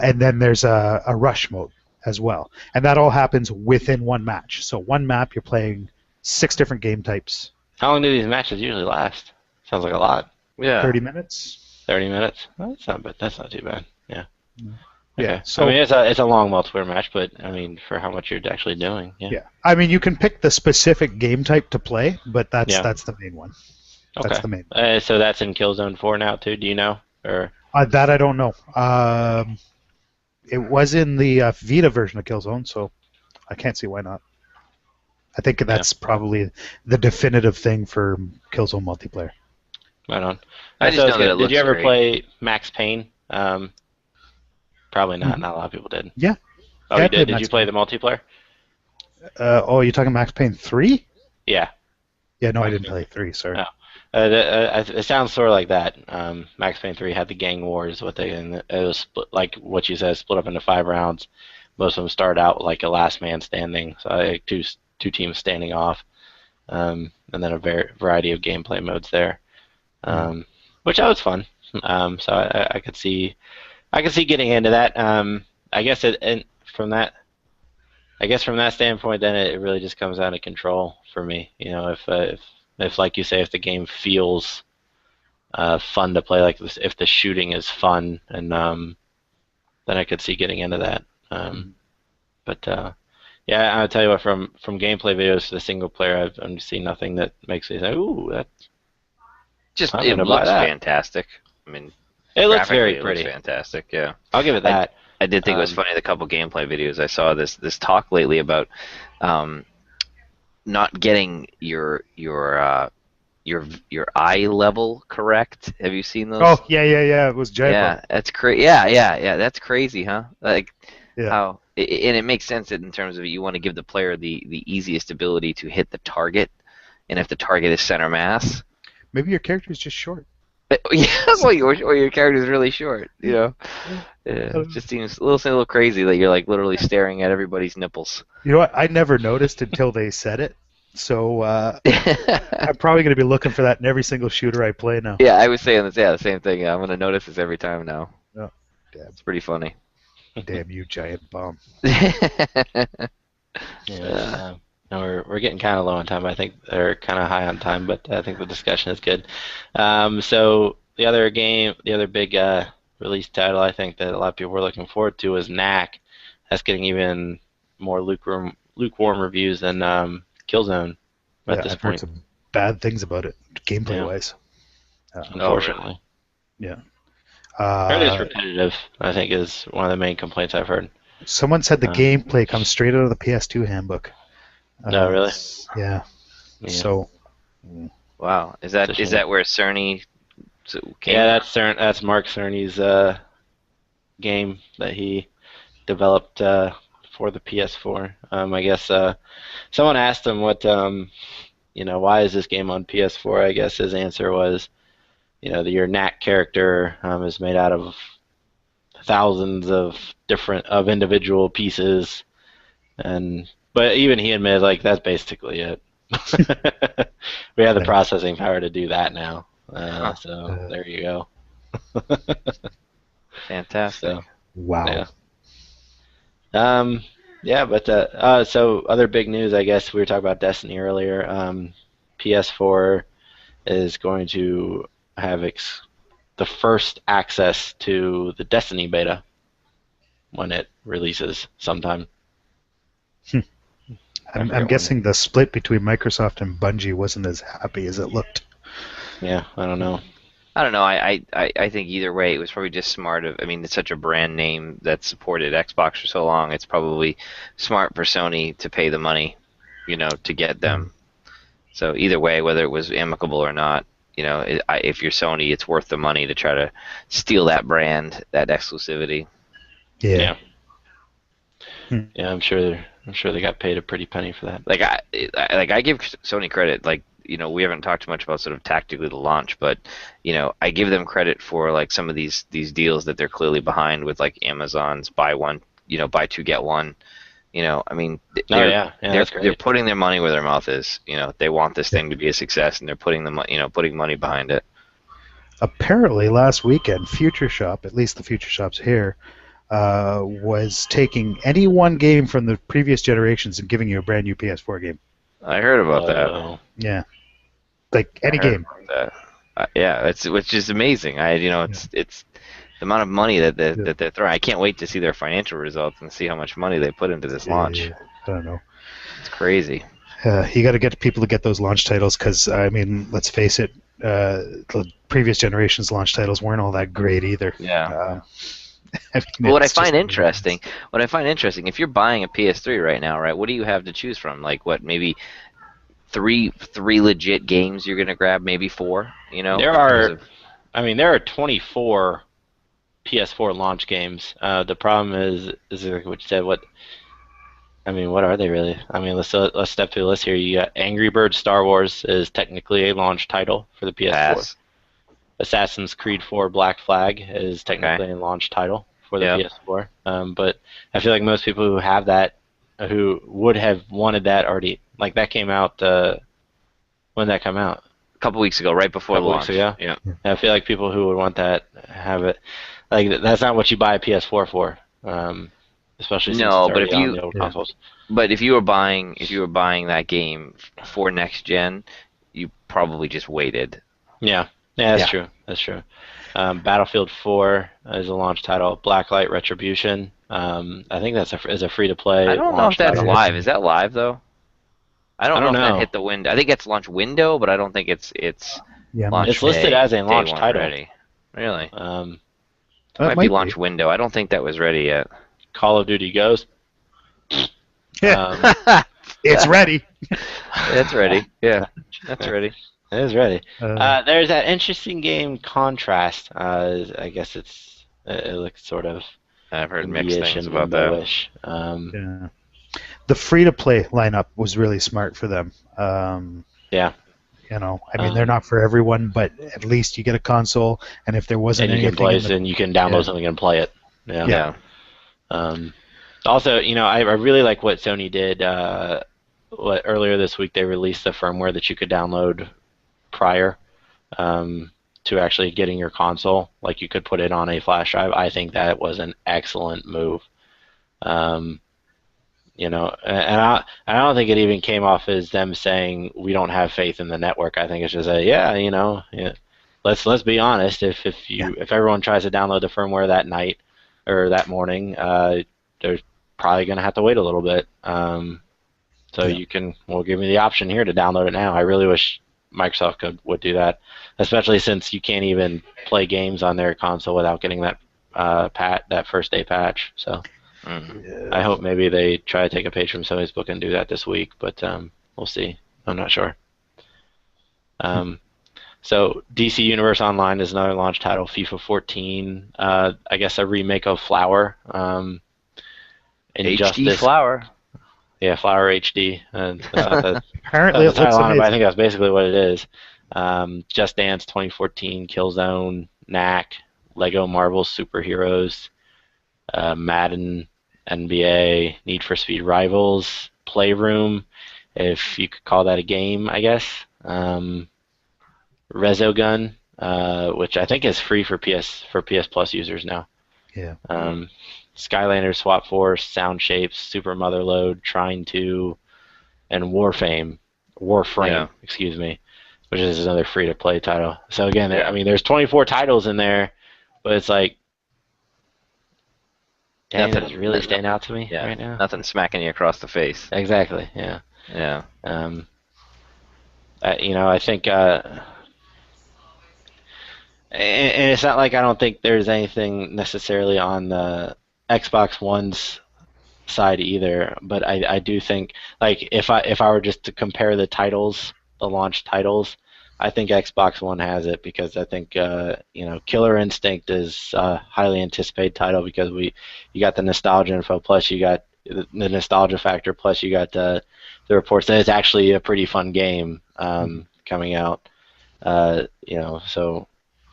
and then there's a rush mode as well, and that all happens within one match. So one map, you're playing 6 different game types. How long do these matches usually last? Sounds like a lot. Yeah. 30 minutes. 30 minutes. Well, that's not bad. That's not too bad. Yeah. Okay. Yeah. So, I mean, it's a long multiplayer match, but I mean, for how much you're actually doing. Yeah. Yeah. I mean, you can pick the specific game type to play, but that's the main one. Okay. That's the main. So that's in Killzone 4 now too. Do you know? Or that I don't know. It was in the Vita version of Killzone, so I can't see why not. I think that's probably the definitive thing for Killzone multiplayer. Right on. I just know that it Did you ever looks play Max Payne? Probably not. Mhm. Not a lot of people did. Yeah. Oh, Yeah, you I played did? Did Max you play Payne. the multiplayer? You're talking Max Payne 3? Yeah. Yeah, no, I didn't play 3, sorry. Oh. It sounds sort of like that. Max Payne 3 had the gang wars. And it was split, like what you said, split up into 5 rounds. Most of them start out like a last man standing, so like two teams standing off, and then a variety of gameplay modes there, which was fun. So I could see getting into that. I guess from that standpoint, then it really just comes out of control for me. If like you say, if the game feels fun to play, like this, if the shooting is fun, and then I could see getting into that. But yeah, I'll tell you what, from gameplay videos to the single player, I've seen nothing that makes me say, "Ooh, that." Just I'm it gonna buy looks that. fantastic. I mean, It looks graphically, very it pretty. looks fantastic. Yeah. I'll give it that. I did think it was funny, the couple gameplay videos I saw. This talk lately about not getting your eye level correct. Have you seen those? Oh, yeah, it was giant. Yeah, that's crazy. Yeah, that's crazy, huh? Like Yeah. how, and it makes sense in terms of you want to give the player the easiest ability to hit the target, and if the target is center mass. Maybe your character is just short. Yeah, or your character is really short. Yeah, it just seems a little crazy that you're like literally staring at everybody's nipples. You know what? I never noticed until they said it. So I'm probably going to be looking for that in every single shooter I play now. Yeah, I was saying this. Yeah, the same thing. Yeah, I'm gonna notice this every time now. Oh, damn. It's pretty funny. Damn you, giant bomb. Yeah. No, we're getting kind of low on time. I think they're kind of high on time, but I think the discussion is good. So the other big release title I think that a lot of people were looking forward to is Knack. That's getting even more lukewarm reviews than Killzone at this point. bad things about it, gameplay-wise. Unfortunately. Yeah. Heard it's repetitive, I think, is one of the main complaints I've heard. Someone said the gameplay comes straight out of the PS2 handbook. No, really? Yeah. Yeah. So. Wow, is that where Cerny came? Yeah, that's Mark Cerny's game that he developed for the PS4. I guess someone asked him why is this game on PS4? I guess his answer was, your Knack character is made out of thousands of individual pieces, but even he admitted that's basically it. We have the processing power to do that now, so there you go. Fantastic. So, wow. Yeah. But so other big news, I guess we were talking about Destiny earlier. PS4 is going to have the first access to the Destiny beta when it releases sometime. I'm guessing the split between Microsoft and Bungie wasn't as happy as it looked. Yeah, I don't know. I think either way, it was probably just smart it's such a brand name that supported Xbox for so long. It's probably smart for Sony to pay the money, to get them. So either way, whether it was amicable or not, if you're Sony, it's worth the money to try to steal that brand, that exclusivity. Yeah. Yeah, I'm sure they got paid a pretty penny for that. I give Sony credit. We haven't talked much about sort of tactically the launch, but I give them credit for some of these deals that they're clearly behind with, like Amazon's buy two get one. They're putting their money where their mouth is. They want this thing to be a success, and they're putting money behind it. Apparently, last weekend, Future Shop, at least the Future Shops here, was taking any one game from the previous generations and giving you a brand new PS4 game. I heard about that. Yeah, any game. Which is amazing. It's the amount of money that they're throwing. I can't wait to see their financial results and see how much money they put into this launch. Yeah. I don't know. It's crazy. You got to get people to get those launch titles because, let's face it, the previous generation's launch titles weren't all that great either. Yeah. What I find interesting, if you're buying a PS3 right now, right, what do you have to choose from? Maybe three legit games you're gonna grab, maybe four. There are 24 PS4 launch games. The problem is like what you said. What are they really? Let's step through the list here. You got Angry Birds Star Wars is technically a launch title for the PS4. Pass. Assassin's Creed 4 Black Flag is technically a launch title for the PS4. But I feel like most people who have that, who would have wanted that already, that came out. When did that come out? A couple weeks ago, right before the launch. Weeks ago? Yeah. I feel like people who would want that have it. That's not what you buy a PS4 for. Especially since it's already on the old consoles. But if you were buying that game for next gen, you probably just waited. Yeah, that's true. That's true. Battlefield 4 is a launch title. Blacklight Retribution. I think that's a free to play. I don't know if that's live. Is that live though? I don't know if that hit the window. I think it's launch window, but I don't think it's launch. It's listed as a launch title. Ready. Really? It might be launch window. I don't think that was ready yet. Call of Duty Ghost. It's ready. It's ready. Yeah, that's ready. It is ready. There's that interesting game Contrast. I guess it looks sort of. I've heard mixed things about that. Yeah. The free-to-play lineup was really smart for them. Yeah. They're not for everyone, but at least you get a console, and if there wasn't anything, you can download something and play it. Yeah. Also, I really like what Sony did. Earlier this week they released the firmware that you could download prior to actually getting your console. You could put it on a flash drive. I think that was an excellent move. And I don't think it even came off as them saying we don't have faith in the network. I think it's just let's be honest. If everyone tries to download the firmware that night or that morning, they're probably going to have to wait a little bit. We'll give me the option here to download it now. I really wish Microsoft would do that, especially since you can't even play games on their console without getting that that first day patch. So I hope maybe they try to take a page from Sony's book and do that this week, but we'll see. I'm not sure. So DC Universe Online is another launch title. FIFA 14, I guess a remake of Flower. HD Flower. Yeah, Flower HD. Apparently, that's it looks amazing. I think that's basically what it is. Just Dance 2014, Killzone, Knack, Lego Marvel Superheroes, Madden, NBA, Need for Speed Rivals, Playroom, if you could call that a game, I guess. Resogun, which I think is free for PS Plus users now. Yeah. Skylanders, Swap Force, Sound Shapes, Super Motherload, Trine 2, and Warframe, excuse me, which is another free-to-play title. So again, I mean, there's 24 titles in there, but it's like, dang, that's really standing out to me right now. Nothing smacking you across the face. Exactly. Yeah. Yeah. I think, and it's not like I don't think there's anything necessarily on the Xbox One's side either, but I do think, like, if I were just to compare the titles, the launch titles, I think Xbox One has it, because I think Killer Instinct is a highly anticipated title, because you got the nostalgia info, plus you got the nostalgia factor, plus you got the reports that it's actually a pretty fun game coming out. So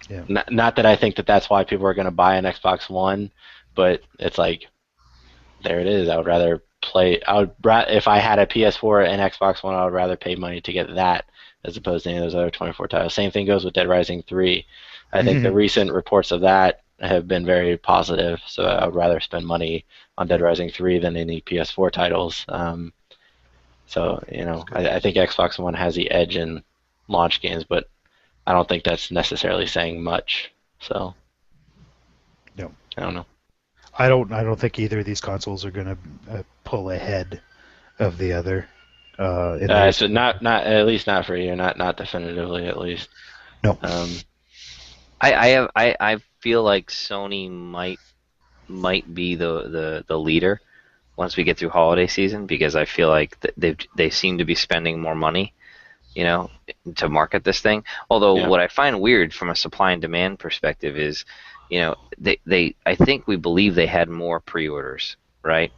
yeah. Not that I think that that's why people are going to buy an Xbox One, but it's like, there it is. I would rather play. If I had a PS4 and Xbox One, I would rather pay money to get that as opposed to any of those other 24 titles. Same thing goes with Dead Rising 3. I think the recent reports of that have been very positive, so I would rather spend money on Dead Rising 3 than any PS4 titles. I think Xbox One has the edge in launch games, but I don't think that's necessarily saying much. So, no, I don't know. I don't think either of these consoles are going to pull ahead of the other. So not at least not for you, not definitively at least. No. I feel like Sony might be the leader once we get through holiday season, because I feel like they seem to be spending more money, to market this thing. Although what I find weird from a supply and demand perspective is, I think we believe they had more pre-orders, right?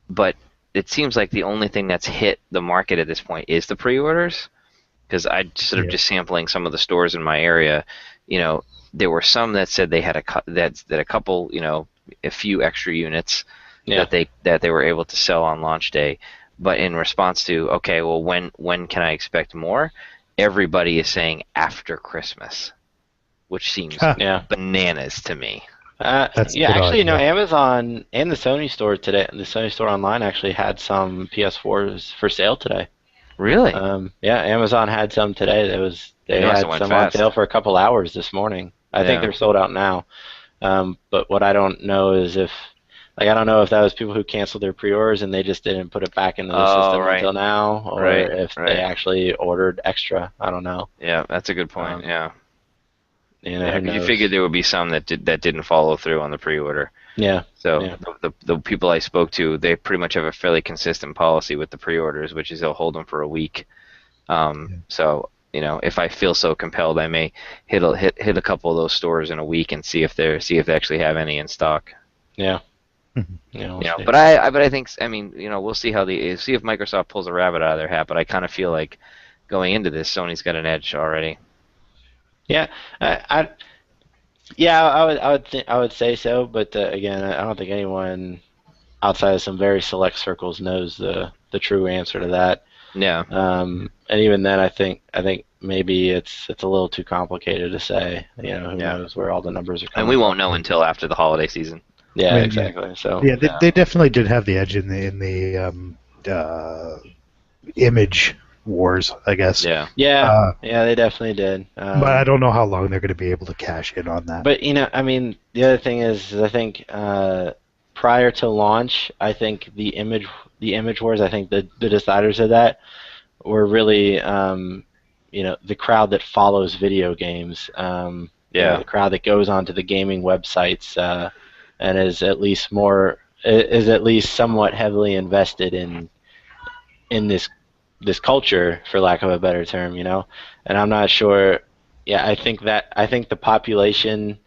But it seems like the only thing that's hit the market at this point is the pre-orders, because I sort of just sampling some of the stores in my area, there were some that said they had a couple, a few extra units that they were able to sell on launch day. But in response to, okay, well, when can I expect more? Everybody is saying after Christmas, which seems bananas to me. Amazon and the Sony store today, the Sony store online actually had some PS4s for sale today. Really? Amazon had some today. They had some on sale for a couple hours this morning. I think they're sold out now. But what I don't know is I don't know if that was people who canceled their pre-orders and they just didn't put it back into the system until now, or if they actually ordered extra. I don't know. Yeah, that's a good point. You figured there would be some that didn't follow through on the pre-order. Yeah. So the people I spoke to, they pretty much have a fairly consistent policy with the pre-orders, which is they'll hold them for a week. So if I feel so compelled, I may hit a couple of those stores in a week and see if they actually have any in stock. Yeah. But I think, we'll see see if Microsoft pulls a rabbit out of their hat. But I kind of feel like going into this, Sony's got an edge already. Yeah, I would say so, but again, I don't think anyone outside of some very select circles knows the true answer to that. Yeah. And even then, I think maybe it's a little too complicated to say. Who knows where all the numbers are coming. And we won't know until after the holiday season. Yeah, exactly. So they definitely did have the edge in the image wars, I guess. Yeah, they definitely did. But I don't know how long they're going to be able to cash in on that. But the other thing is, I think prior to launch, I think the image wars, I think the deciders of that were really the crowd that follows video games, the crowd that goes onto the gaming websites and is at least somewhat heavily invested in this culture, for lack of a better term, and I'm not sure. Yeah, I think the population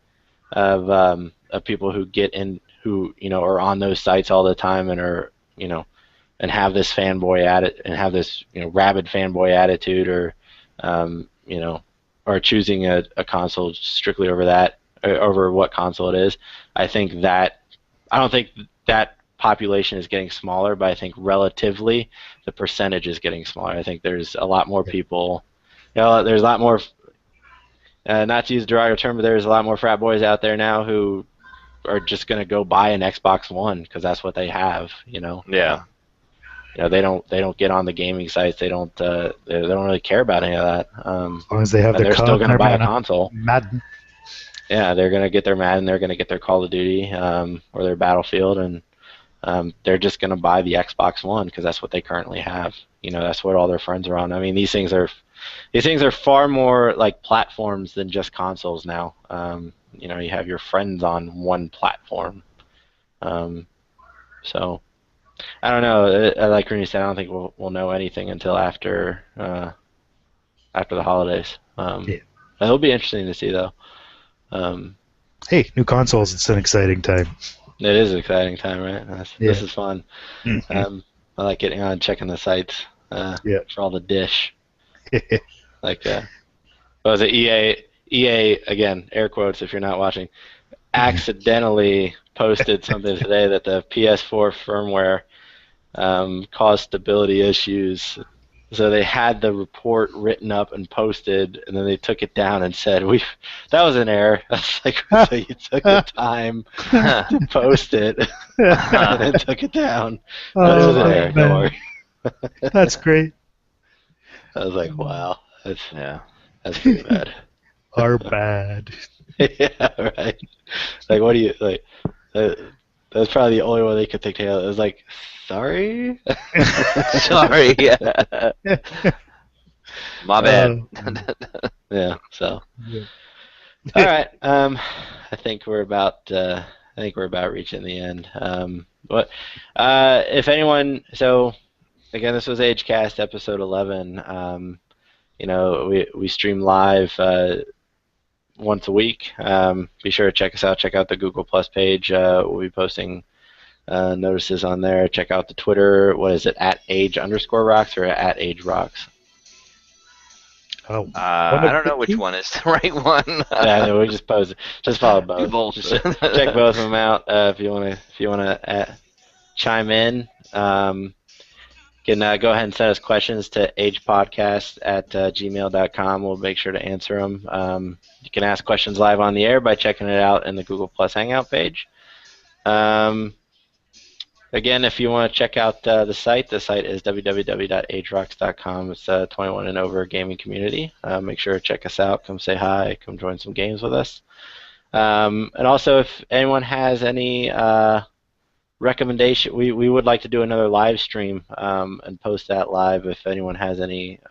of people who get in, who are on those sites all the time and are and have this rabid fanboy attitude, or or choosing a console strictly over that, over what console it is. I don't think that population is getting smaller, but I think relatively the percentage is getting smaller. I think there's a lot more people. There's a lot more. Not to use a derogatory term, but there's a lot more frat boys out there now who are just going to go buy an Xbox One because that's what they have. Yeah. They don't get on the gaming sites. They don't really care about any of that. As long as they have their they're COD still going to and buy a their console. Madden. Yeah, they're going to get their Madden. They're going to get their Call of Duty or their Battlefield, and they're just going to buy the Xbox One because that's what they currently have. That's what all their friends are on. I mean, these things are far more like platforms than just consoles now. You have your friends on one platform. So I don't know. Like Rooney said, I don't think we'll know anything until after the holidays. It'll be interesting to see, though. Hey, new consoles, it's an exciting time. It is an exciting time, right? This is fun. Mm-hmm. I like getting on and checking the sites for all the dish. Like, what was it? EA, again, air quotes if you're not watching, accidentally posted something today that the PS4 firmware caused stability issues. So they had the report written up and posted, and then they took it down and said, that was an error. That's like, so you took the time to post it and then took it down. But it was an error, don't worry. That's great. I was like, wow, that's pretty bad. Are bad. Yeah, right. Like, what do you, like, that's probably the only one they could think of. It was like, sorry? Sorry, yeah. My bad. Yeah, so. All right. I think we're about reaching the end. But if anyone, so again, this was AGECast episode 11. We stream live once a week. Be sure to check us out. Check out the Google Plus page. We'll be posting notices on there. Check out the Twitter. What is it? @age_rocks or @agerocks? Oh, I don't know which one is the right one. Yeah, we just post it. Just follow both. Just check both of them out if you wanna chime in. You can go ahead and send us questions to agepodcast@gmail.com. We'll make sure to answer them. You can ask questions live on the air by checking it out in the Google Plus Hangout page. Again, if you want to check out the site is www.agerocks.com. It's a 21 and over gaming community. Make sure to check us out. Come say hi. Come join some games with us. And also, if anyone has any recommendation, we would like to do another live stream and post that live. If anyone has any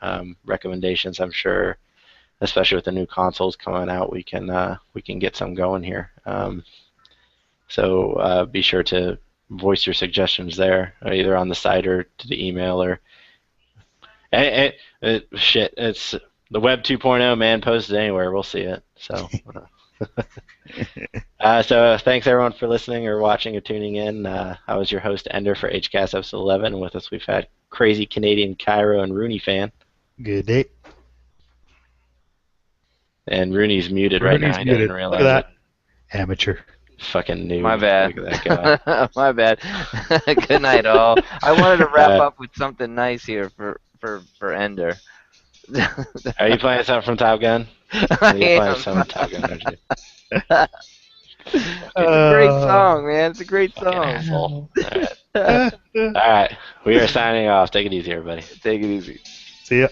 recommendations, I'm sure, especially with the new consoles coming out, we can get some going here. So be sure to voice your suggestions there, either on the site or to the email or. Shit, it's the Web 2.0, man. Post it anywhere, we'll see it. So. So thanks everyone for listening or watching or tuning in. I was your host Ender for AGECast episode 11, and with us we've had crazy Canadian Kiroh and Rooney fan. Good day. And Rooney's muted right now. I didn't realize that. Amateur. Fucking noob. My bad. Look at that guy. My bad. Good night, all. I wanted to wrap up with something nice here for Ender. Are you playing something from Top Gun? Are you playing something from Top Gun, aren't you? It's a great song, man. It's a great song. Asshole. All right. We are signing off. Take it easy, everybody. Take it easy. See ya.